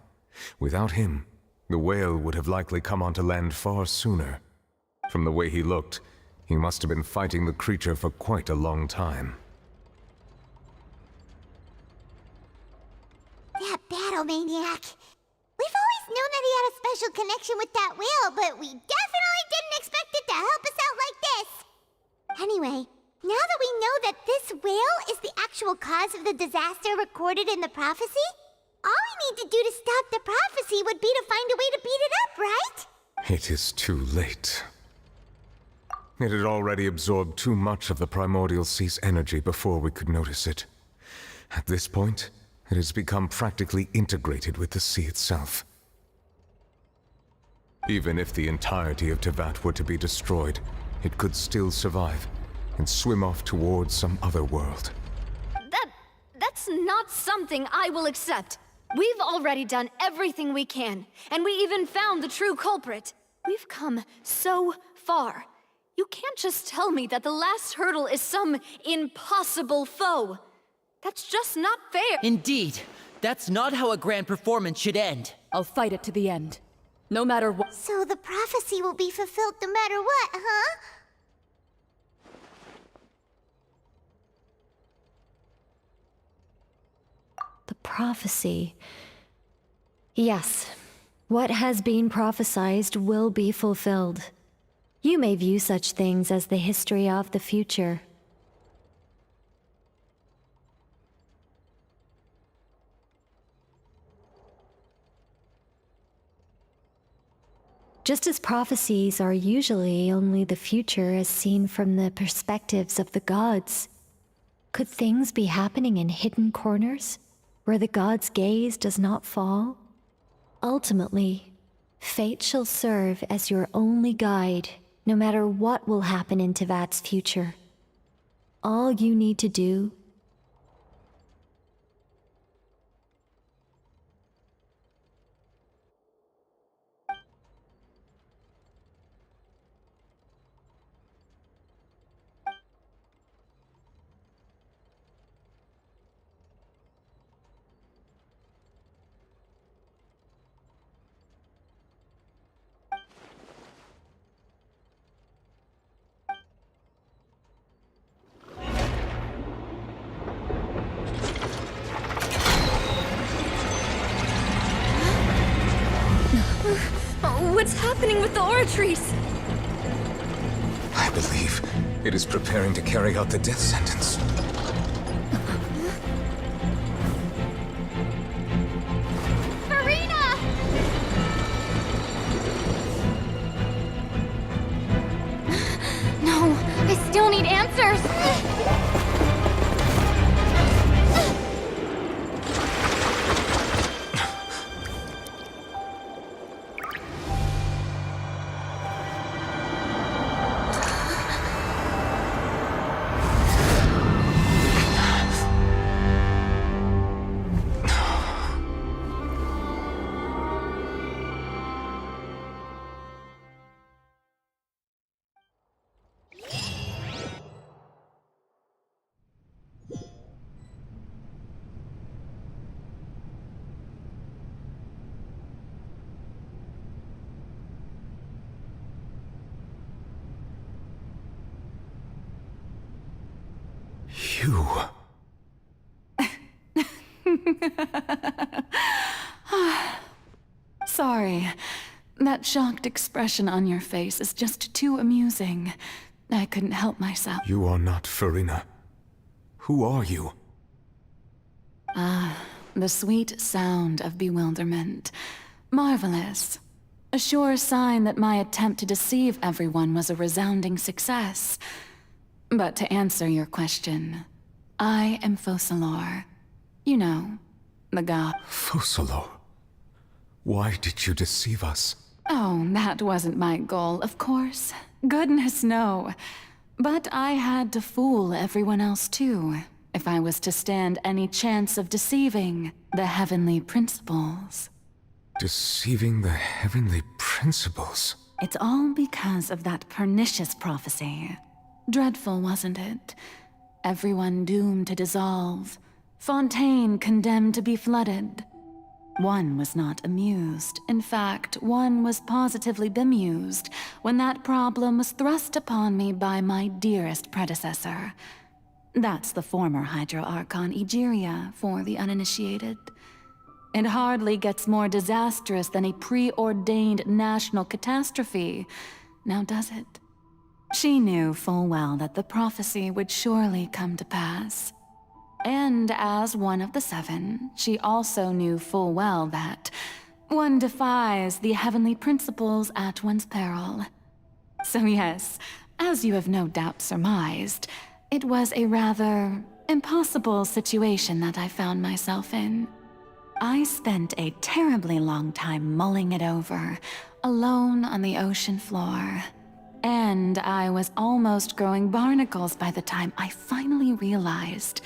Without him, the whale would have likely come onto land far sooner. From the way he looked, he must have been fighting the creature for quite a long time. That battle maniac. We've always known that he had a special connection with that whale, but we definitely didn't expect it to help us out like this. Anyway, now that we know that this whale is the actual cause of the disaster recorded in the prophecy, all we need to do to stop the prophecy would be to find a way to beat it up, right? It is too late. It had already absorbed too much of the primordial sea's energy before we could notice it. At this point, it has become practically integrated with the sea itself. Even if the entirety of Teyvat were to be destroyed, it could still survive and swim off towards some other world. That's not something I will accept. We've already done everything we can, and we even found the true culprit. We've come so far. You can't just tell me that the last hurdle is some impossible foe. That's just not fair. Indeed, that's not how a grand performance should end. I'll fight it to the end, no matter what. So the prophecy will be fulfilled no matter what, huh? The prophecy. Yes, what has been prophesied will be fulfilled. You may view such things as the history of the future. Just as prophecies are usually only the future as seen from the perspectives of the gods, could things be happening in hidden corners, where the gods' gaze does not fall? Ultimately, fate shall serve as your only guide, no matter what will happen in Teyvat's future. All you need to do What's happening with the oratories? I believe it is preparing to carry out the death sentence. Farina! No, I still need answers. You... Sorry. That shocked expression on your face is just too amusing. I couldn't help myself. You are not Farina. Who are you? The sweet sound of bewilderment. Marvelous. A sure sign that my attempt to deceive everyone was a resounding success. But to answer your question, I am Focalor. You know, the god. Focalor? Why did you deceive us? Oh, that wasn't my goal, of course. Goodness, no. But I had to fool everyone else too, if I was to stand any chance of deceiving the heavenly principles. Deceiving the heavenly principles? It's all because of that pernicious prophecy. Dreadful, wasn't it? Everyone doomed to dissolve. Fontaine condemned to be flooded. One was not amused. In fact, one was positively bemused when that problem was thrust upon me by my dearest predecessor. That's the former Hydro Archon Egeria, for the uninitiated. It hardly gets more disastrous than a preordained national catastrophe, now does it? She knew full well that the prophecy would surely come to pass. And as one of the seven, she also knew full well that one defies the heavenly principles at one's peril. So yes, as you have no doubt surmised, it was a rather impossible situation that I found myself in. I spent a terribly long time mulling it over, alone on the ocean floor. And I was almost growing barnacles by the time I finally realized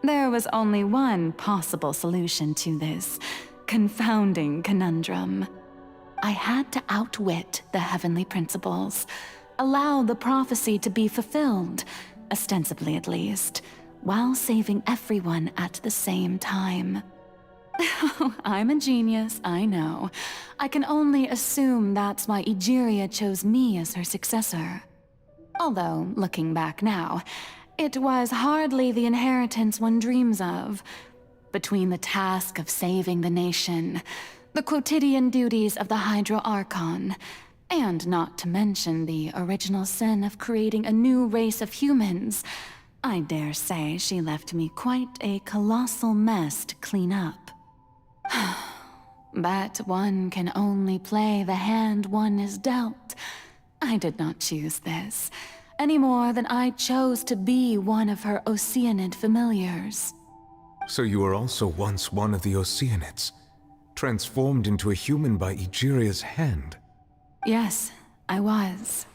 there was only one possible solution to this confounding conundrum. I had to outwit the heavenly principles, allow the prophecy to be fulfilled, ostensibly at least, while saving everyone at the same time. I'm a genius, I know. I can only assume that's why Egeria chose me as her successor. Although, looking back now, it was hardly the inheritance one dreams of. Between the task of saving the nation, the quotidian duties of the Hydro Archon, and not to mention the original sin of creating a new race of humans, I dare say she left me quite a colossal mess to clean up. But one can only play the hand one is dealt. I did not choose this, any more than I chose to be one of her Oceanid familiars. So you were also once one of the Oceanids, transformed into a human by Egeria's hand? Yes, I was.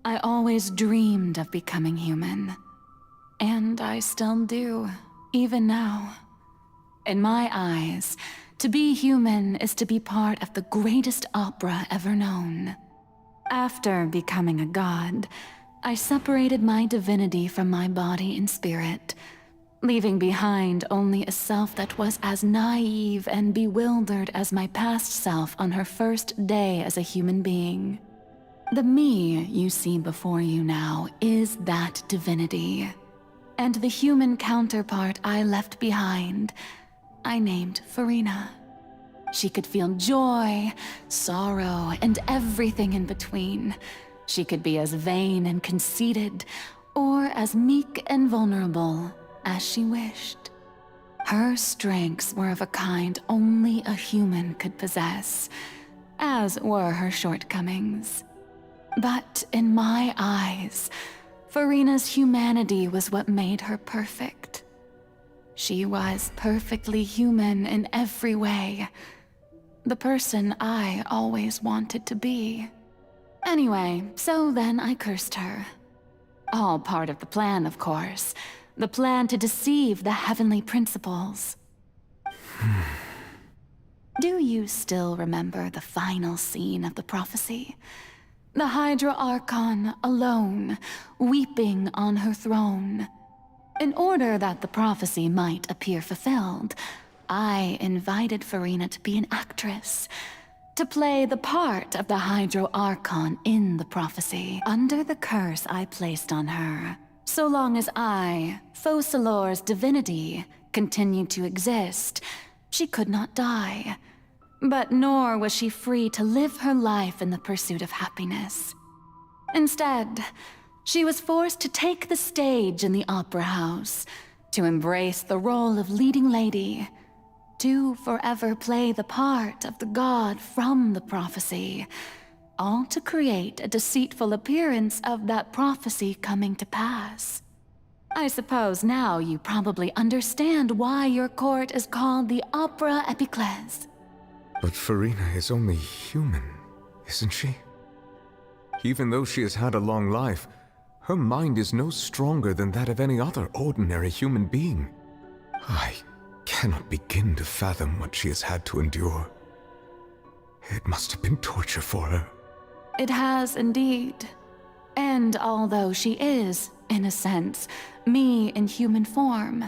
I always dreamed of becoming human. And I still do, even now. In my eyes, to be human is to be part of the greatest opera ever known. After becoming a god, I separated my divinity from my body and spirit, leaving behind only a self that was as naive and bewildered as my past self on her first day as a human being. The me you see before you now is that divinity. And the human counterpart I left behind, I named Farina. She could feel joy, sorrow, and everything in between. She could be as vain and conceited, or as meek and vulnerable as she wished. Her strengths were of a kind only a human could possess, as were her shortcomings. But in my eyes, Farina's humanity was what made her perfect. She was perfectly human in every way. The person I always wanted to be. Anyway, so then I cursed her. All part of the plan, of course. The plan to deceive the heavenly principles. Do you still remember the final scene of the prophecy? The Hydra Archon alone, weeping on her throne. In order that the prophecy might appear fulfilled, I invited Farina to be an actress, to play the part of the Hydro Archon in the prophecy. Under the curse I placed on her, So long as I, Focalor's divinity, continued to exist, she could not die. But nor was she free to live her life in the pursuit of happiness. Instead, she was forced to take the stage in the opera house, to embrace the role of leading lady, to forever play the part of the god from the prophecy, all to create a deceitful appearance of that prophecy coming to pass. I suppose now you probably understand why your court is called the Opera Epiclese. But Farina is only human, isn't she? Even though she has had a long life, her mind is no stronger than that of any other ordinary human being. I cannot begin to fathom what she has had to endure. It must have been torture for her. It has indeed. And although she is, in a sense, me in human form,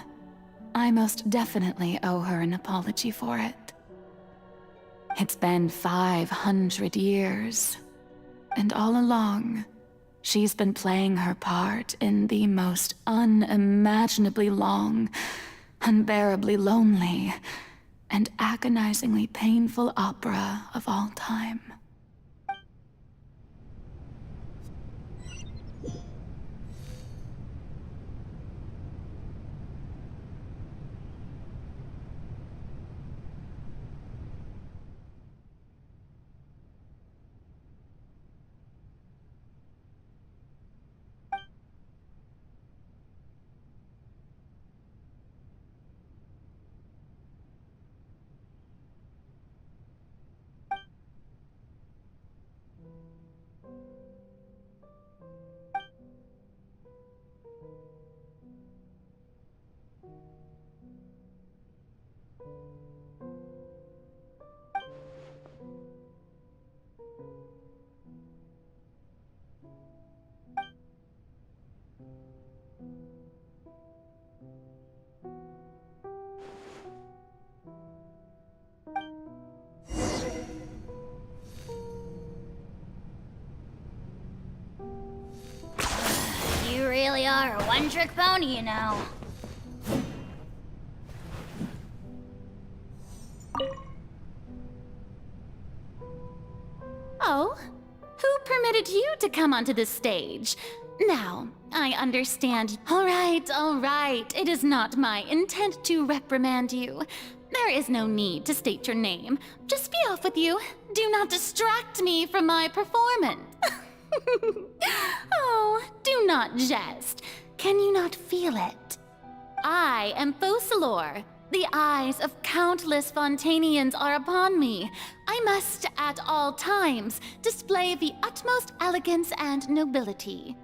I most definitely owe her an apology for it. It's been 500 years, and all along, she's been playing her part in the most unimaginably long, unbearably lonely, and agonizingly painful opera of all time. You really are a one-trick pony, you know. Oh? Who permitted you to come onto this stage? Now, I understand. All right. It is not my intent to reprimand you. There is no need to state your name. Just be off with you. Do not distract me from my performance. Oh, do not jest. Can you not feel it? I am Focalor. The eyes of countless Fontanians are upon me. I must, at all times, display the utmost elegance and nobility.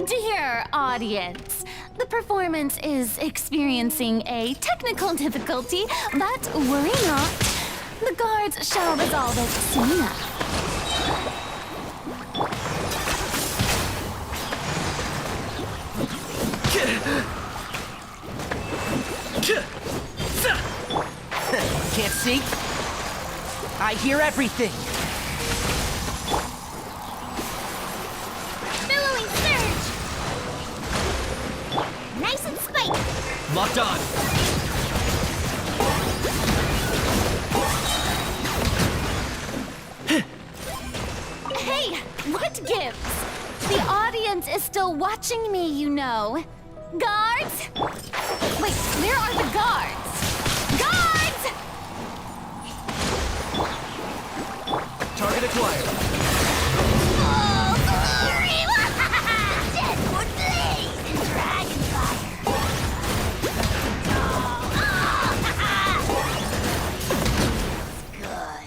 Dear audience, the performance is experiencing a technical difficulty, but worry not. The guards shall resolve it soon enough. Can't see? I hear everything. Nice and spiked! Locked on! Hey, what gives? The audience is still watching me, you know. Guards? Wait, where are the guards? Guards! Target acquired. Oh, glory! Deadwood Blaze and Dragonfire! Good.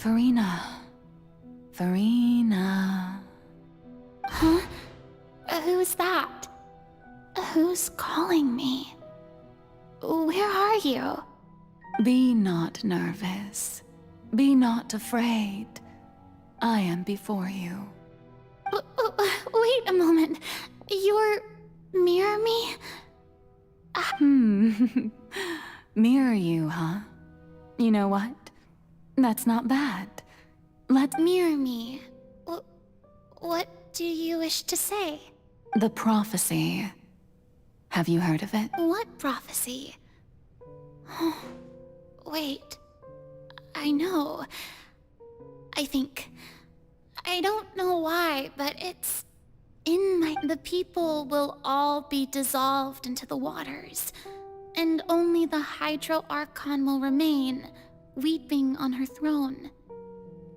Farina. Huh? Who's that? Who's calling me? Where are you? Be not nervous. Be not afraid. I am before you. Wait a moment. You're... mirror me? Mirror you, huh? You know what? That's not bad. Let's mirror me. What do you wish to say? The prophecy. Have you heard of it? What prophecy? Wait. I know. I think... I don't know why, but it's... in my... The people will all be dissolved into the waters, and only the Hydro Archon will remain, weeping on her throne.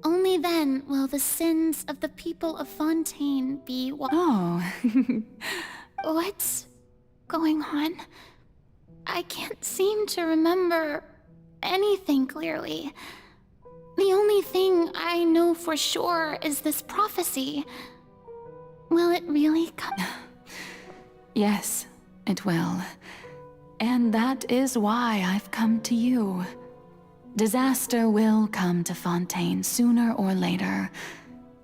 Only then will the sins of the people of Fontaine be What's going on? I can't seem to remember anything clearly. The only thing I know for sure is this prophecy. Will it really come? Yes, it will. And that is why I've come to you. Disaster will come to Fontaine sooner or later.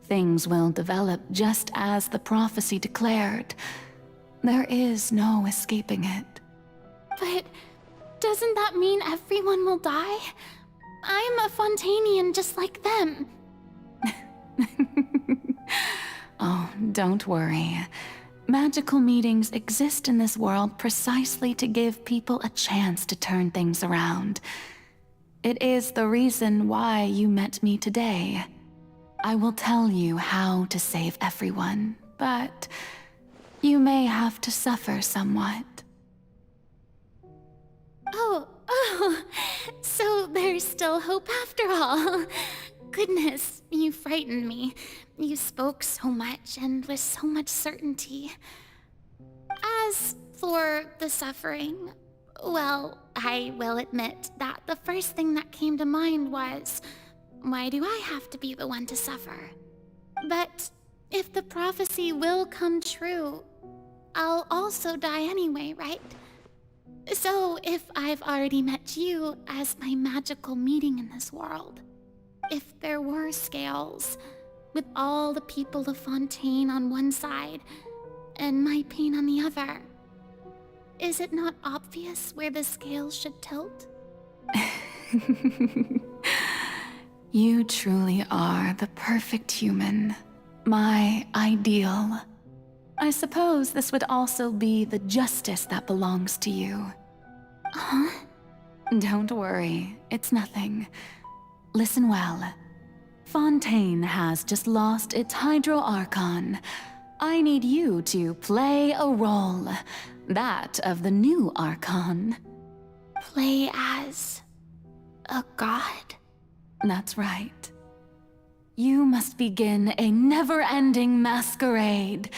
Things will develop just as the prophecy declared. There is no escaping it. But doesn't that mean everyone will die? I'm a Fontainian just like them. Oh, don't worry. Magical meetings exist in this world precisely to give people a chance to turn things around. It is the reason why you met me today. I will tell you how to save everyone, but you may have to suffer somewhat. Oh, so there's still hope after all. Goodness, you frightened me. You spoke so much and with so much certainty. As for the suffering, well, I will admit that the first thing that came to mind was, why do I have to be the one to suffer? But if the prophecy will come true, I'll also die anyway, right? So if I've already met you as my magical meeting in this world, if there were scales, with all the people of Fontaine on one side and my pain on the other, is it not obvious where the scales should tilt? You truly are the perfect human, my ideal. I suppose this would also be the justice that belongs to you. Huh? Don't worry, it's nothing. Listen well. Fontaine has just lost its Hydro Archon. I need you to play a role, that of the new Archon. Play as a god? That's right. You must begin a never-ending masquerade.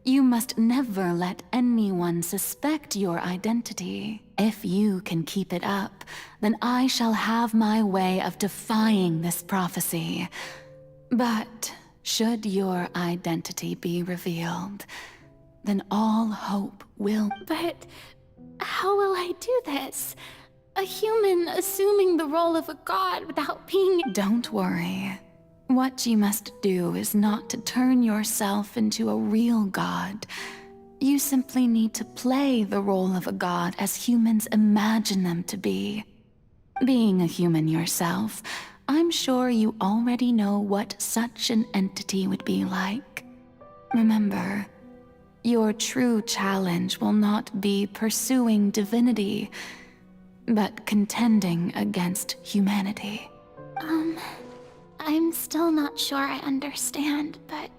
You must never let anyone suspect your identity. If you can keep it up, then I shall have my way of defying this prophecy. But should your identity be revealed, then all hope will... But how will I do this? A human assuming the role of a god without being... Don't worry. What you must do is not to turn yourself into a real god. You simply need to play the role of a god as humans imagine them to be. Being a human yourself, I'm sure you already know what such an entity would be like. Remember, your true challenge will not be pursuing divinity, but contending against humanity. I'm still not sure I understand, but...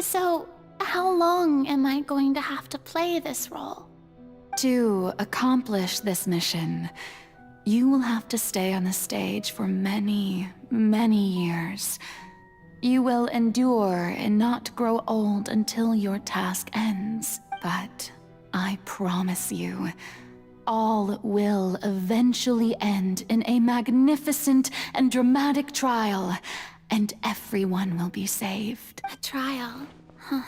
So, how long am I going to have to play this role? To accomplish this mission, you will have to stay on the stage for many, many years. You will endure and not grow old until your task ends. But I promise you, all will eventually end in a magnificent and dramatic trial, and everyone will be saved. A trial? Huh.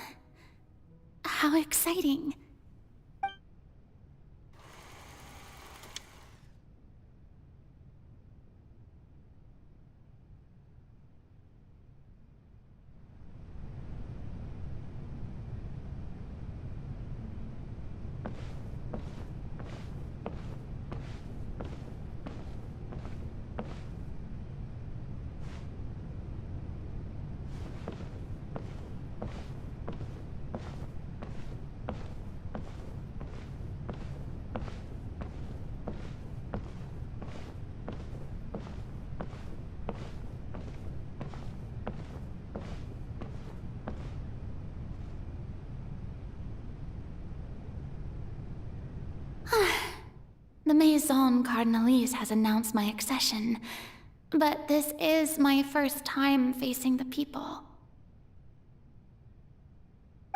How exciting. The Maison Cardinalise has announced my accession, but this is my first time facing the people.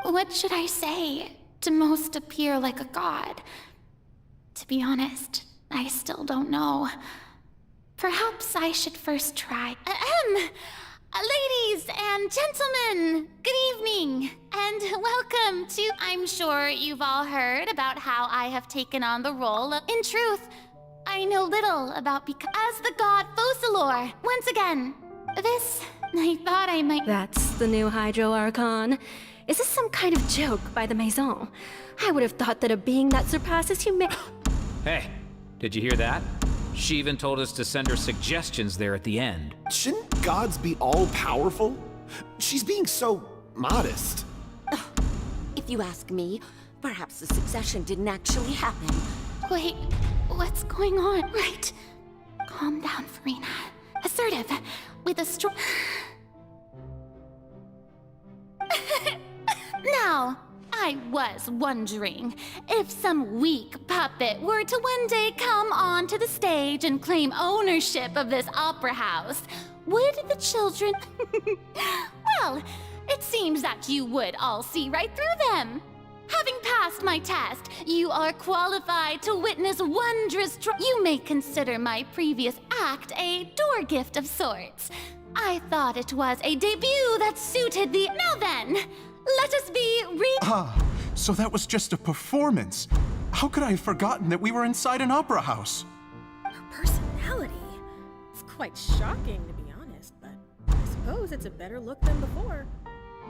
What should I say to most appear like a god? To be honest, I still don't know. Perhaps I should first try. Ladies and gentlemen, good evening, and welcome to... I'm sure you've all heard about how I have taken on the role of... In truth, I know little about as the god Focalor. Once again, this... I thought I might... That's the new Hydro Archon. Is this some kind of joke by the Maison? I would have thought that a being that surpasses humanity... Hey, did you hear that? She even told us to send her suggestions there at the end. Shouldn't gods be all-powerful? She's being so modest. If you ask me, perhaps the succession didn't actually happen. Wait, what's going on? Right. Calm down, Farina. Assertive, with a strong... Now, I was wondering if some weak puppet were to one day come onto the stage and claim ownership of this opera house, would the children... Well, it seems that you would all see right through them. Having passed my test, you are qualified to witness wondrous... You may consider my previous act a door gift of sorts. I thought it was a debut that suited the... Now then, let us be So that was just a performance. How could I have forgotten that we were inside an opera house? Her personality. It's quite shocking, to be honest, but I suppose it's a better look than before.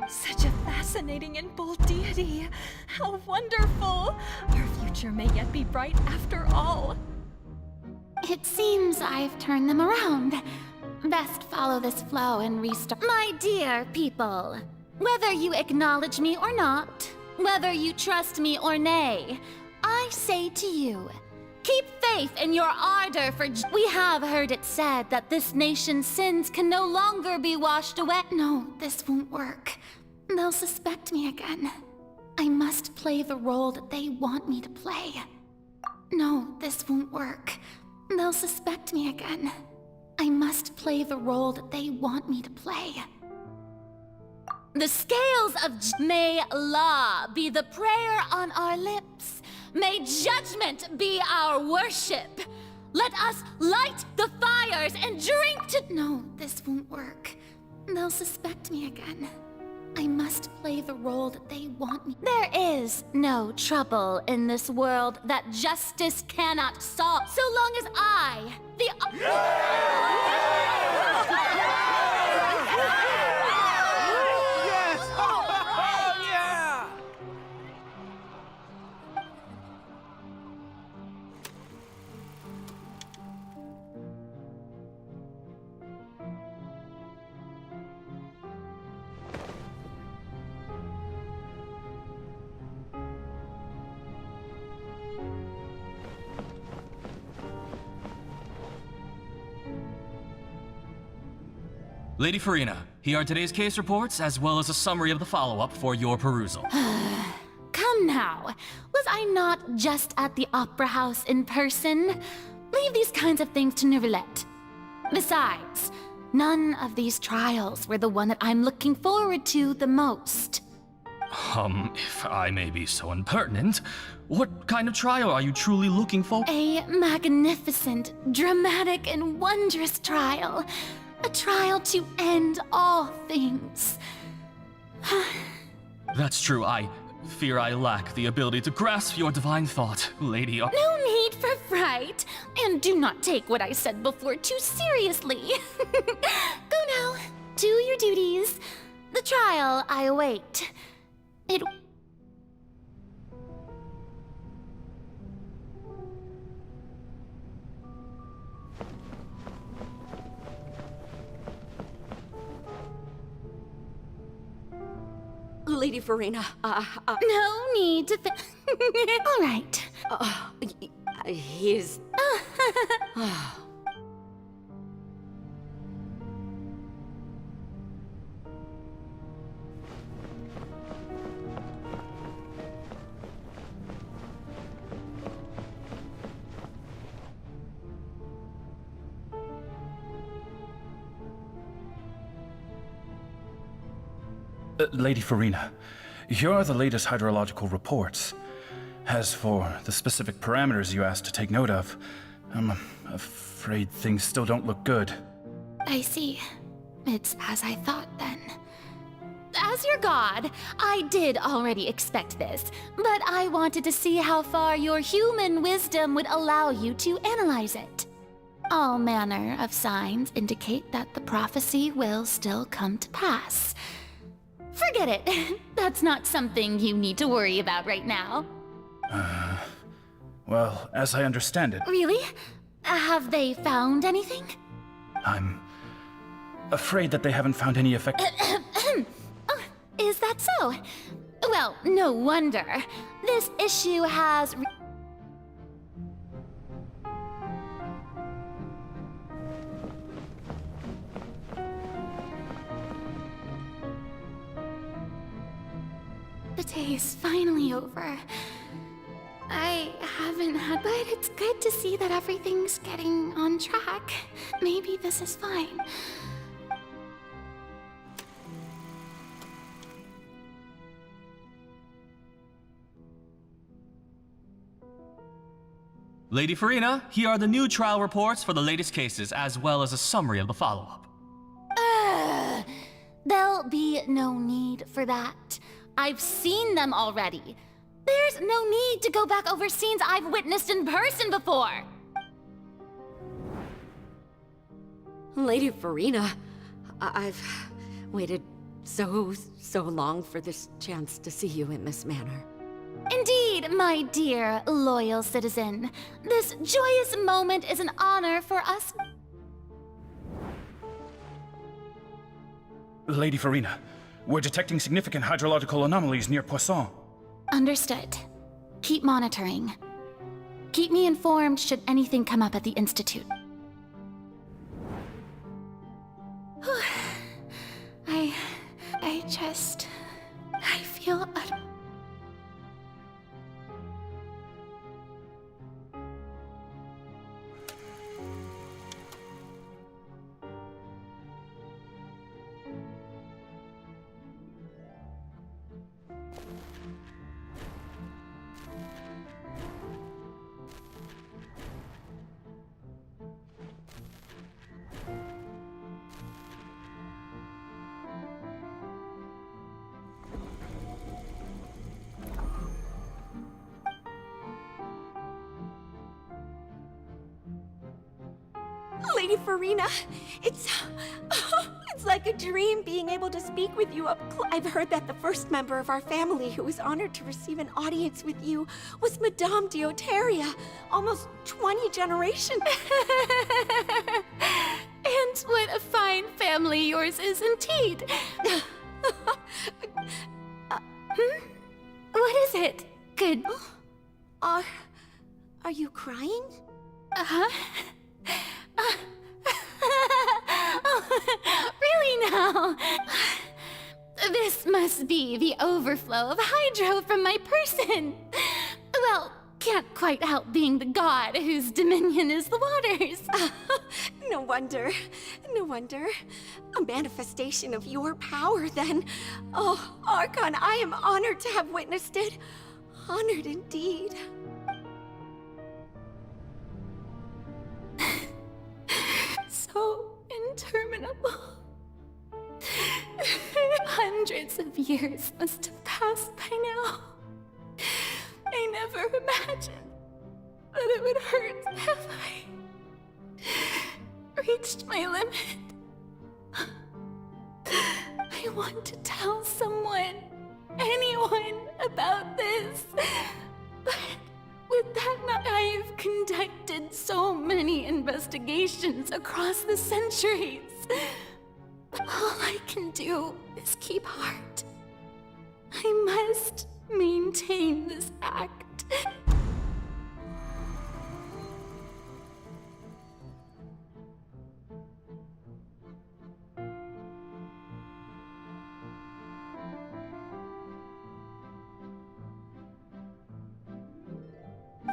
Such a fascinating and bold deity. How wonderful! Our future may yet be bright after all. It seems I've turned them around. Best follow this flow and restart. My dear people, whether you acknowledge me or not, whether you trust me or nay, I say to you, keep faith in your ardor for We have heard it said that this nation's sins can no longer be washed away. No, this won't work. They'll suspect me again. I must play the role that they want me to play. No, this won't work. They'll suspect me again. I must play the role that they want me to play. The scales of May law be the prayer on our lips. May judgment be our worship. Let us light the fires and drink to... No, this won't work. They'll suspect me again. I must play the role that they want me. There is no trouble in this world that justice cannot solve, so long as I, Lady Farina, here are today's case reports, as well as a summary of the follow-up for your perusal. Come now, was I not just at the Opera House in person? Leave these kinds of things to Neuvillette. Besides, none of these trials were the one that I'm looking forward to the most. If I may be so impertinent, What kind of trial are you truly looking for? A magnificent, dramatic, and wondrous trial. A trial to end all things. That's true. I fear I lack the ability to grasp your divine thought, Lady. No need for fright, and do not take what I said before too seriously. Go now, do your duties. The trial I await. It... Lady Farina, No need to All right. He is... Lady Farina, here are the latest hydrological reports. As for the specific parameters you asked to take note of, I'm afraid things still don't look good. I see. It's as I thought then. As your god, I did already expect this, but I wanted to see how far your human wisdom would allow you to analyze it. All manner of signs indicate that the prophecy will still come to pass. Forget it. That's not something you need to worry about right now. Well, as I understand it... Really? Have they found anything? I'm afraid that they haven't found any effect... Oh, is that so? Well, no wonder. This issue has... The day is finally over. I haven't had, but it's good to see that everything's getting on track. Maybe this is fine. Lady Farina, here are the new trial reports for the latest cases, as well as a summary of the follow-up. There'll be no need for that. I've seen them already. There's no need to go back over scenes I've witnessed in person before. Lady Farina, I've waited so long for this chance to see you in this manner. Indeed, my dear, loyal citizen. This joyous moment is an honor for us. Lady Farina, we're detecting significant hydrological anomalies near Poisson. Understood. Keep monitoring. Keep me informed should anything come up at the Institute. I feel... Lady Farina, it's like a dream being able to speak with you up close. I've heard that the first member of our family who was honored to receive an audience with you was Madame Dioteria, almost 20 generations. And what a fine family yours is indeed. What is it? Good. Are you crying? Really now? This must be the overflow of hydro from my person. Well, can't quite help being the god whose dominion is the waters. No wonder. No wonder. A manifestation of your power, then. Oh, Archon, I am honored to have witnessed it. Honored indeed. So interminable. Hundreds of years must have passed by now. I never imagined that it would hurt. Have I reached my limit? I want to tell someone, anyone, about this. But with that, I've conducted so many investigations across the centuries. All I can do is keep heart. I must maintain this act.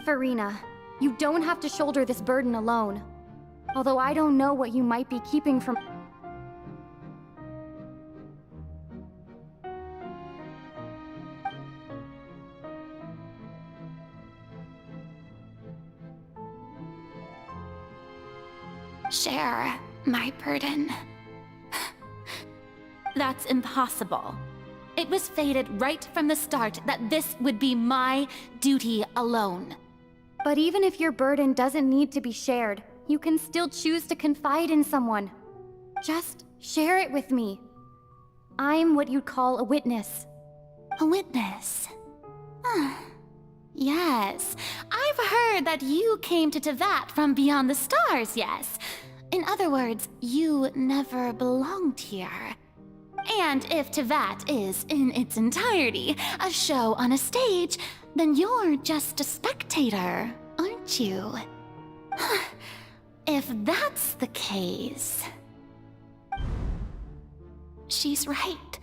Farina, you don't have to shoulder this burden alone. Although I don't know what you might be keeping from... Share my burden. That's impossible. It was fated right from the start that this would be my duty alone. But even if your burden doesn't need to be shared, you can still choose to confide in someone. Just share it with me. I'm what you'd call a witness. A witness? Yes, I've heard that you came to Tevat from beyond the stars, yes. In other words, you never belonged here. And if Tevat is, in its entirety, a show on a stage, then you're just a spectator, aren't you? If that's the case... She's right.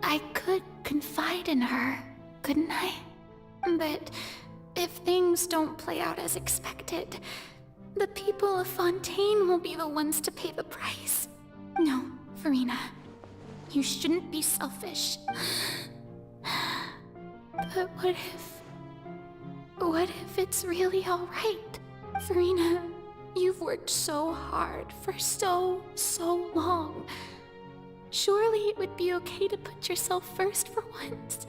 I could confide in her, couldn't I? But if things don't play out as expected, the people of Fontaine will be the ones to pay the price. No, Farina. You shouldn't be selfish. But what if it's really alright? Farina, you've worked so hard for so long. Surely it would be okay to put yourself first for once.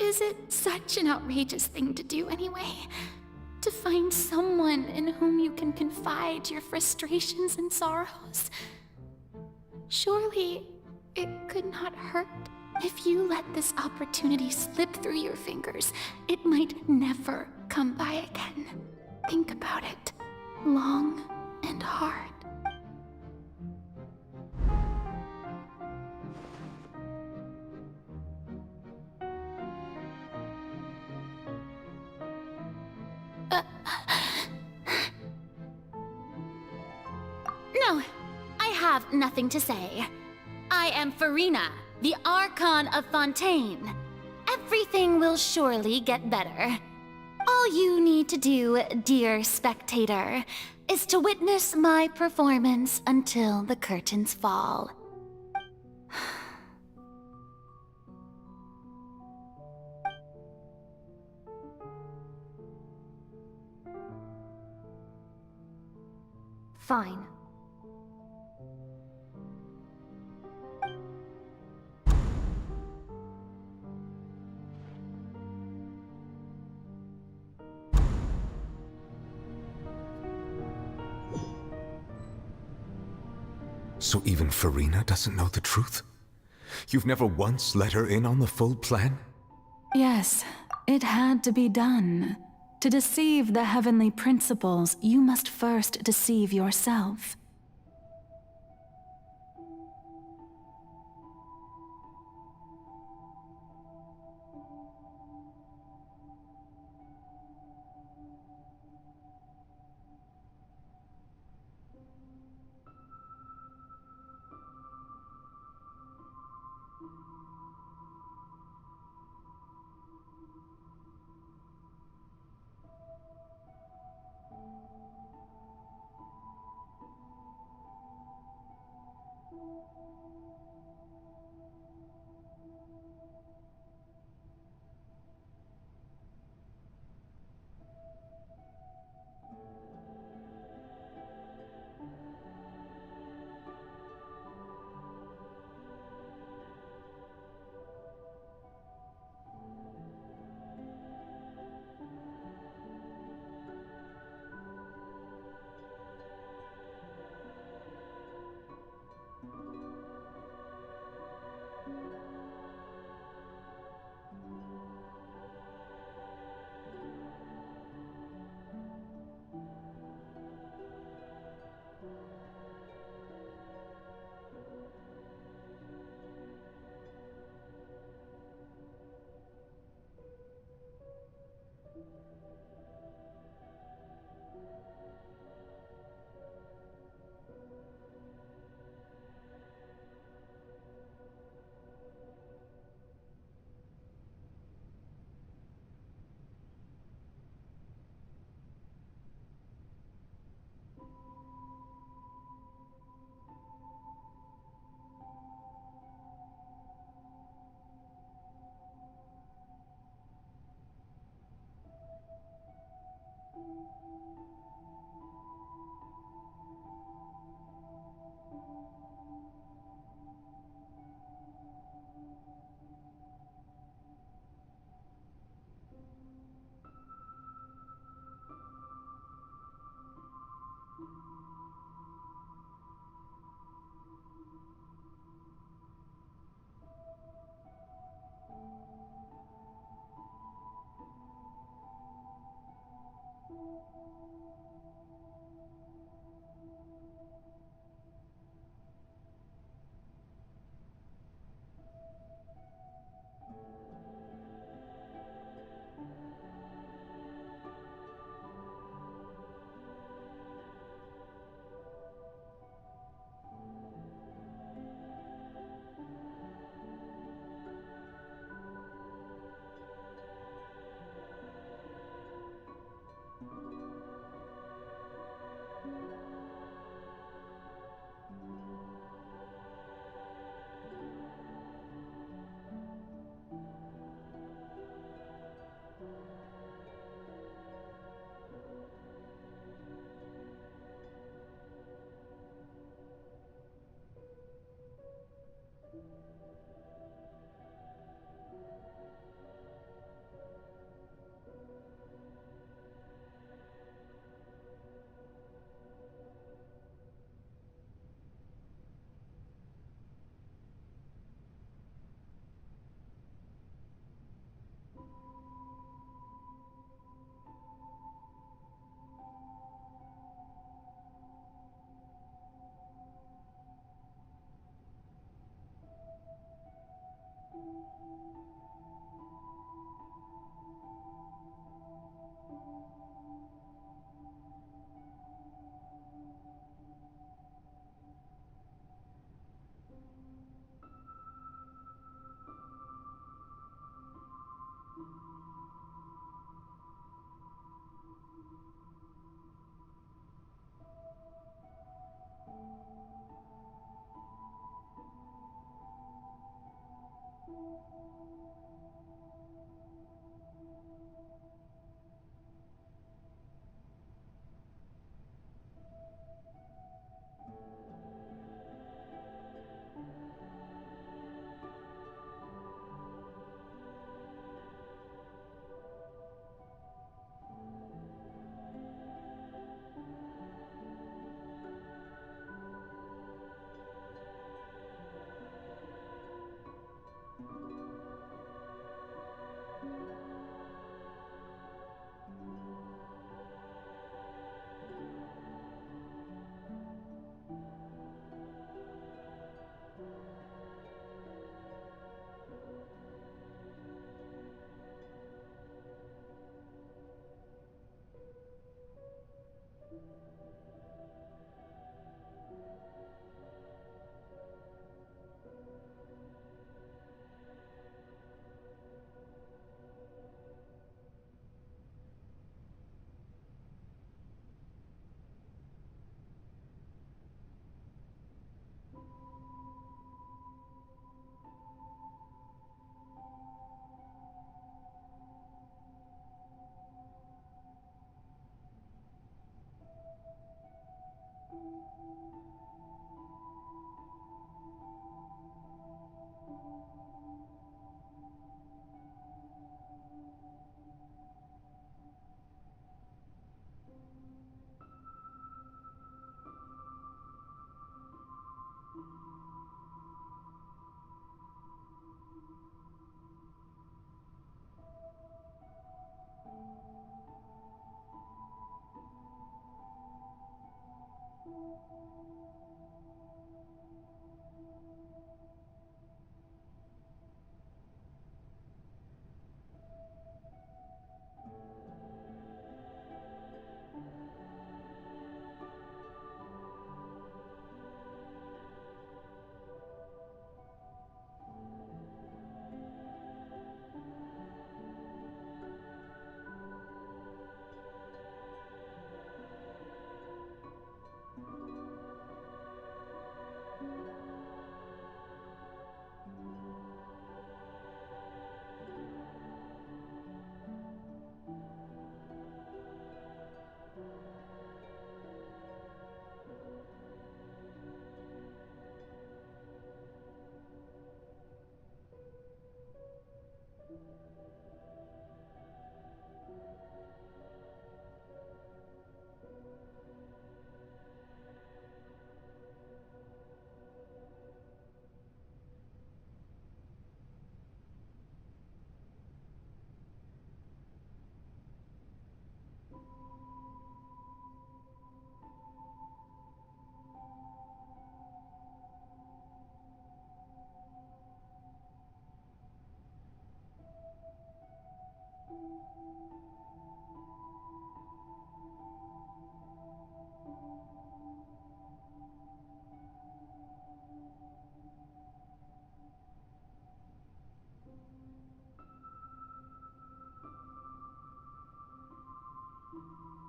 Is it such an outrageous thing to do anyway? To find someone in whom you can confide your frustrations and sorrows? Surely it could not hurt. If you let this opportunity slip through your fingers, it might never come by again. Think about it long and hard. No, I have nothing to say. I am Farina, the Archon of Fontaine. Everything will surely get better. All you need to do, dear spectator, is to witness my performance until the curtains fall. Fine. So even Farina doesn't know the truth? You've never once let her in on the full plan? Yes, it had to be done. To deceive the heavenly principles, you must first deceive yourself. you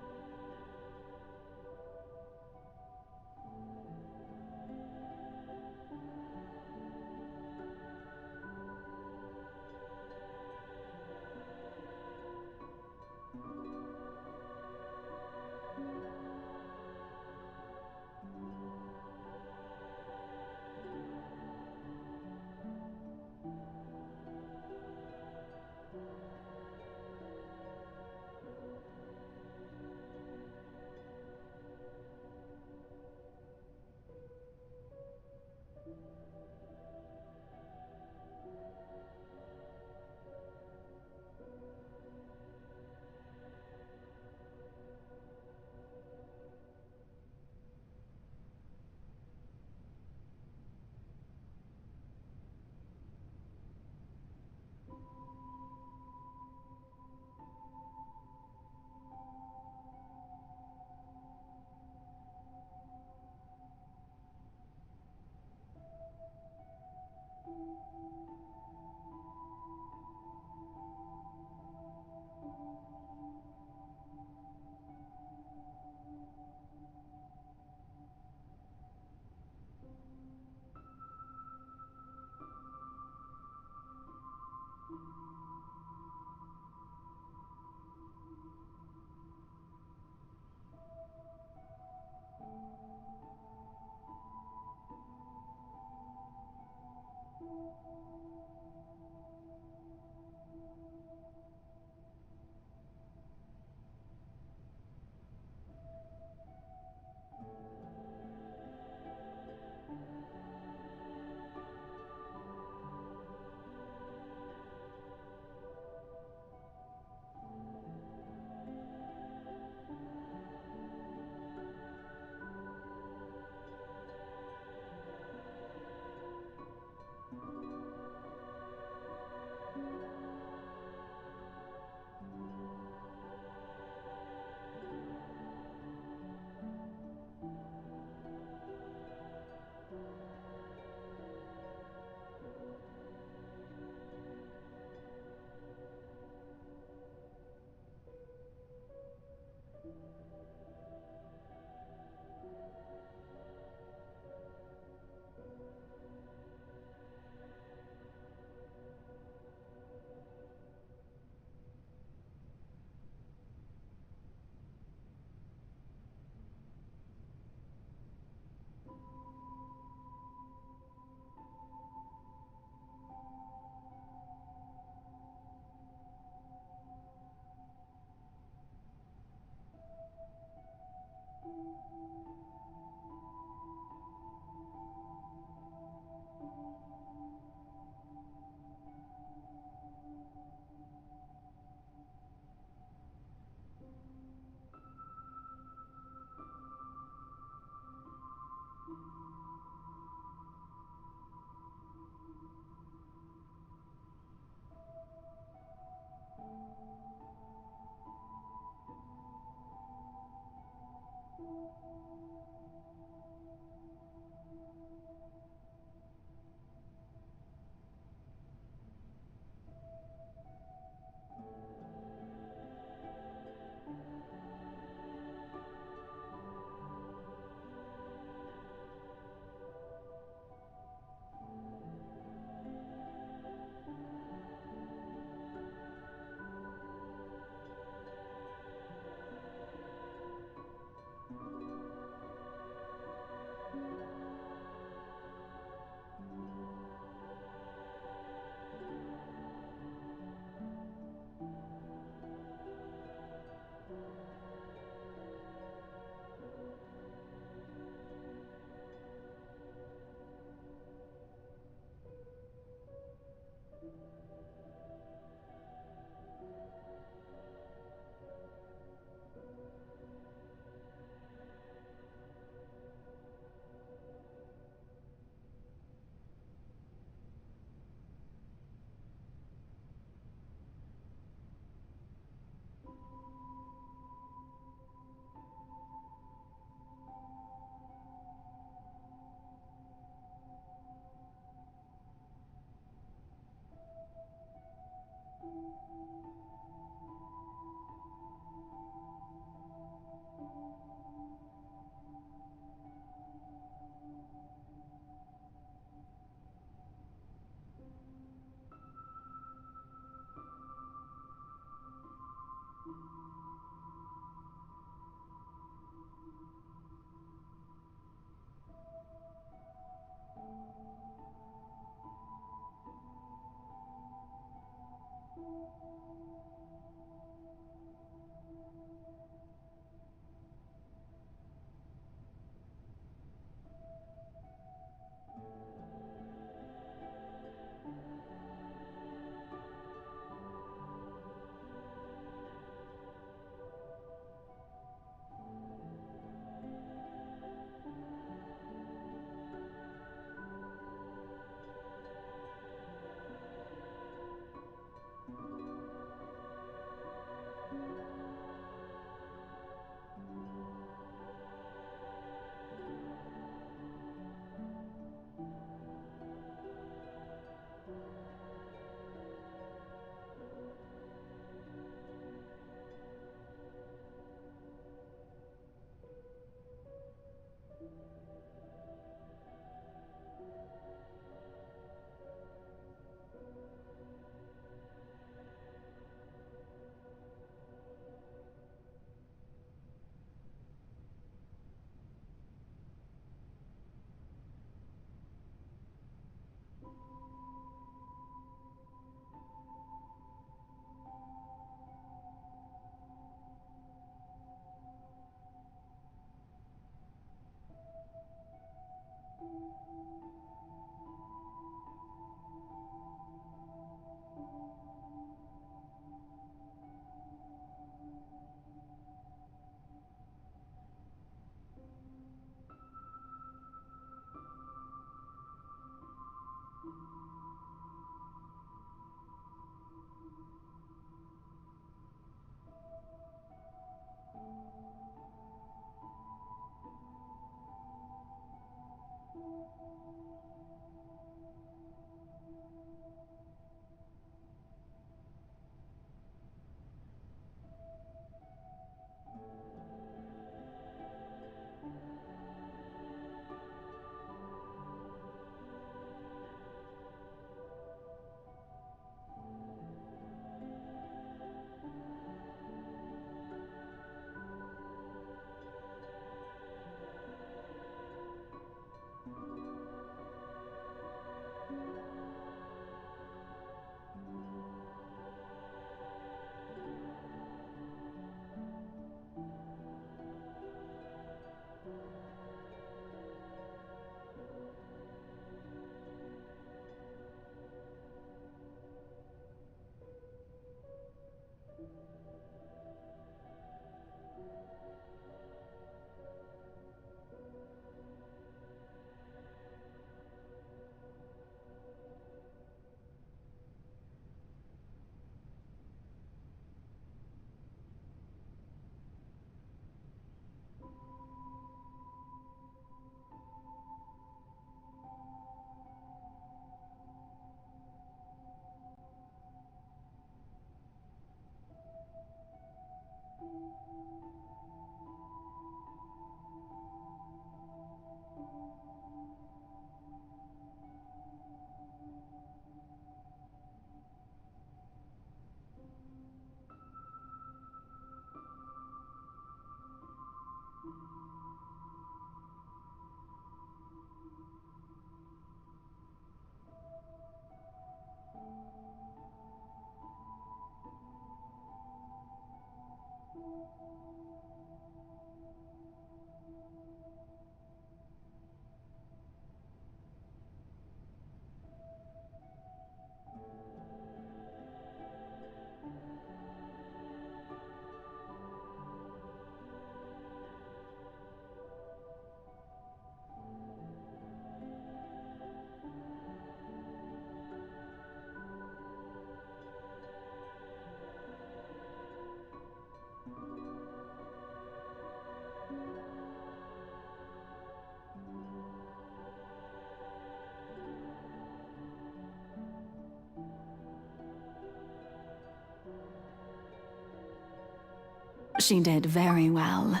She did very well.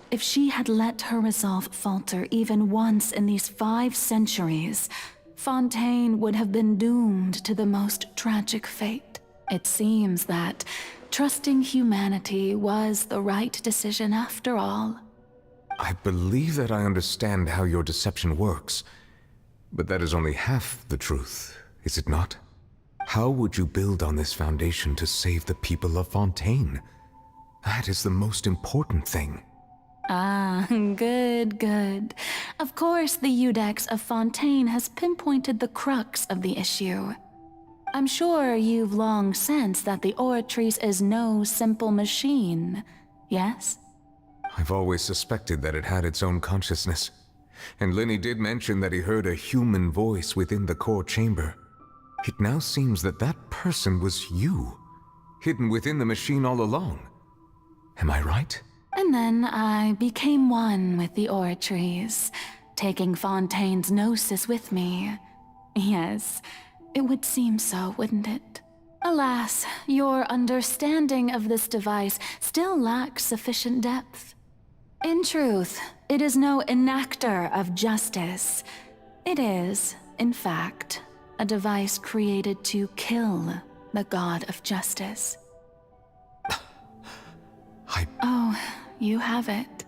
If she had let her resolve falter even once in these 5 centuries, Fontaine would have been doomed to the most tragic fate. It seems that trusting humanity was the right decision after all. I believe that I understand how your deception works, but that is only half the truth, is it not? How would you build on this foundation to save the people of Fontaine? That is the most important thing. Ah, good. Of course, the Iudex of Fontaine has pinpointed the crux of the issue. I'm sure you've long sensed that the Oratrice is no simple machine, yes? I've always suspected that it had its own consciousness. And Lenny did mention that he heard a human voice within the core chamber. It now seems that that person was you, hidden within the machine all along. Am I right? And then I became one with the Oratrice, taking Fontaine's gnosis with me. Yes, it would seem so, wouldn't it? Alas, your understanding of this device still lacks sufficient depth. In truth, it is no enactor of justice. It is, in fact, a device created to kill the god of justice. Oh, you have it.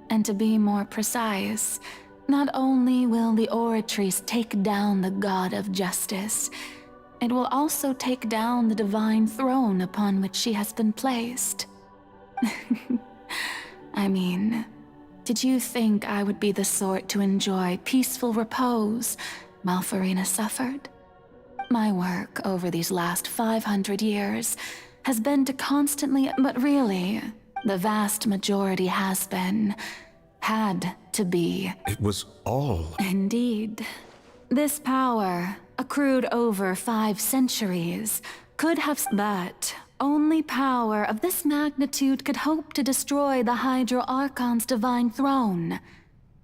And to be more precise, not only will the Oratrice take down the god of justice, it will also take down the divine throne upon which she has been placed. I mean, did you think I would be the sort to enjoy peaceful repose while Farina suffered? My work over these last 500 years has been to constantly, but really, the vast majority has been, had to be. It was all. Indeed. This power, accrued over 5 centuries, could have, but only power of this magnitude could hope to destroy the Hydro Archon's divine throne,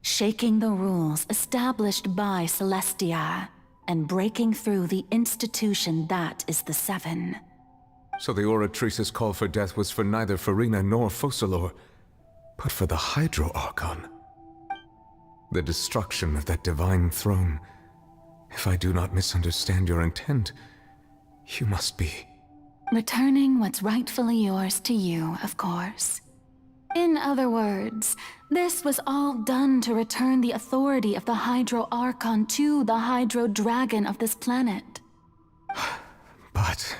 shaking the rules established by Celestia, and breaking through the institution that is the Seven. So the Oratrice's call for death was for neither Farina nor Focalor, but for the Hydro Archon. The destruction of that divine throne. If I do not misunderstand your intent, you must be... Returning what's rightfully yours to you, of course. In other words, this was all done to return the authority of the Hydro Archon to the Hydro Dragon of this planet. But...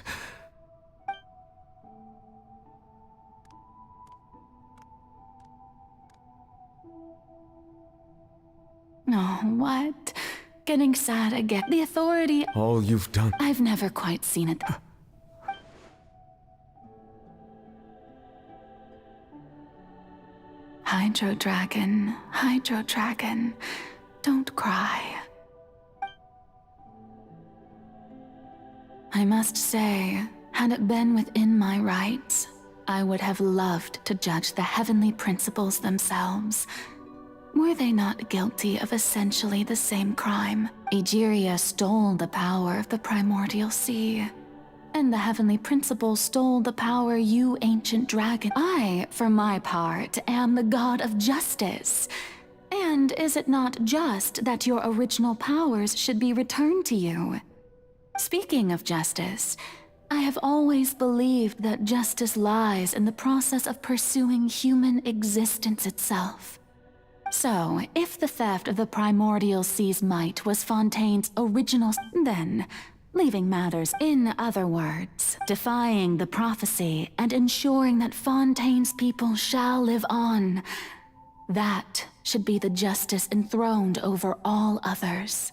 Oh, what? Getting sad again. The authority... All you've done... I've never quite seen it. Hydro Dragon, don't cry. I must say, had it been within my rights, I would have loved to judge the heavenly principles themselves. Were they not guilty of essentially the same crime? Egeria stole the power of the primordial sea, and the heavenly principles stole the power you ancient dragon. I, for my part, am the god of justice. And is it not just that your original powers should be returned to you? Speaking of justice, I have always believed that justice lies in the process of pursuing human existence itself. So, if the theft of the primordial sea's might was Fontaine's original, then, leaving matters in other words, defying the prophecy and ensuring that Fontaine's people shall live on, that should be the justice enthroned over all others.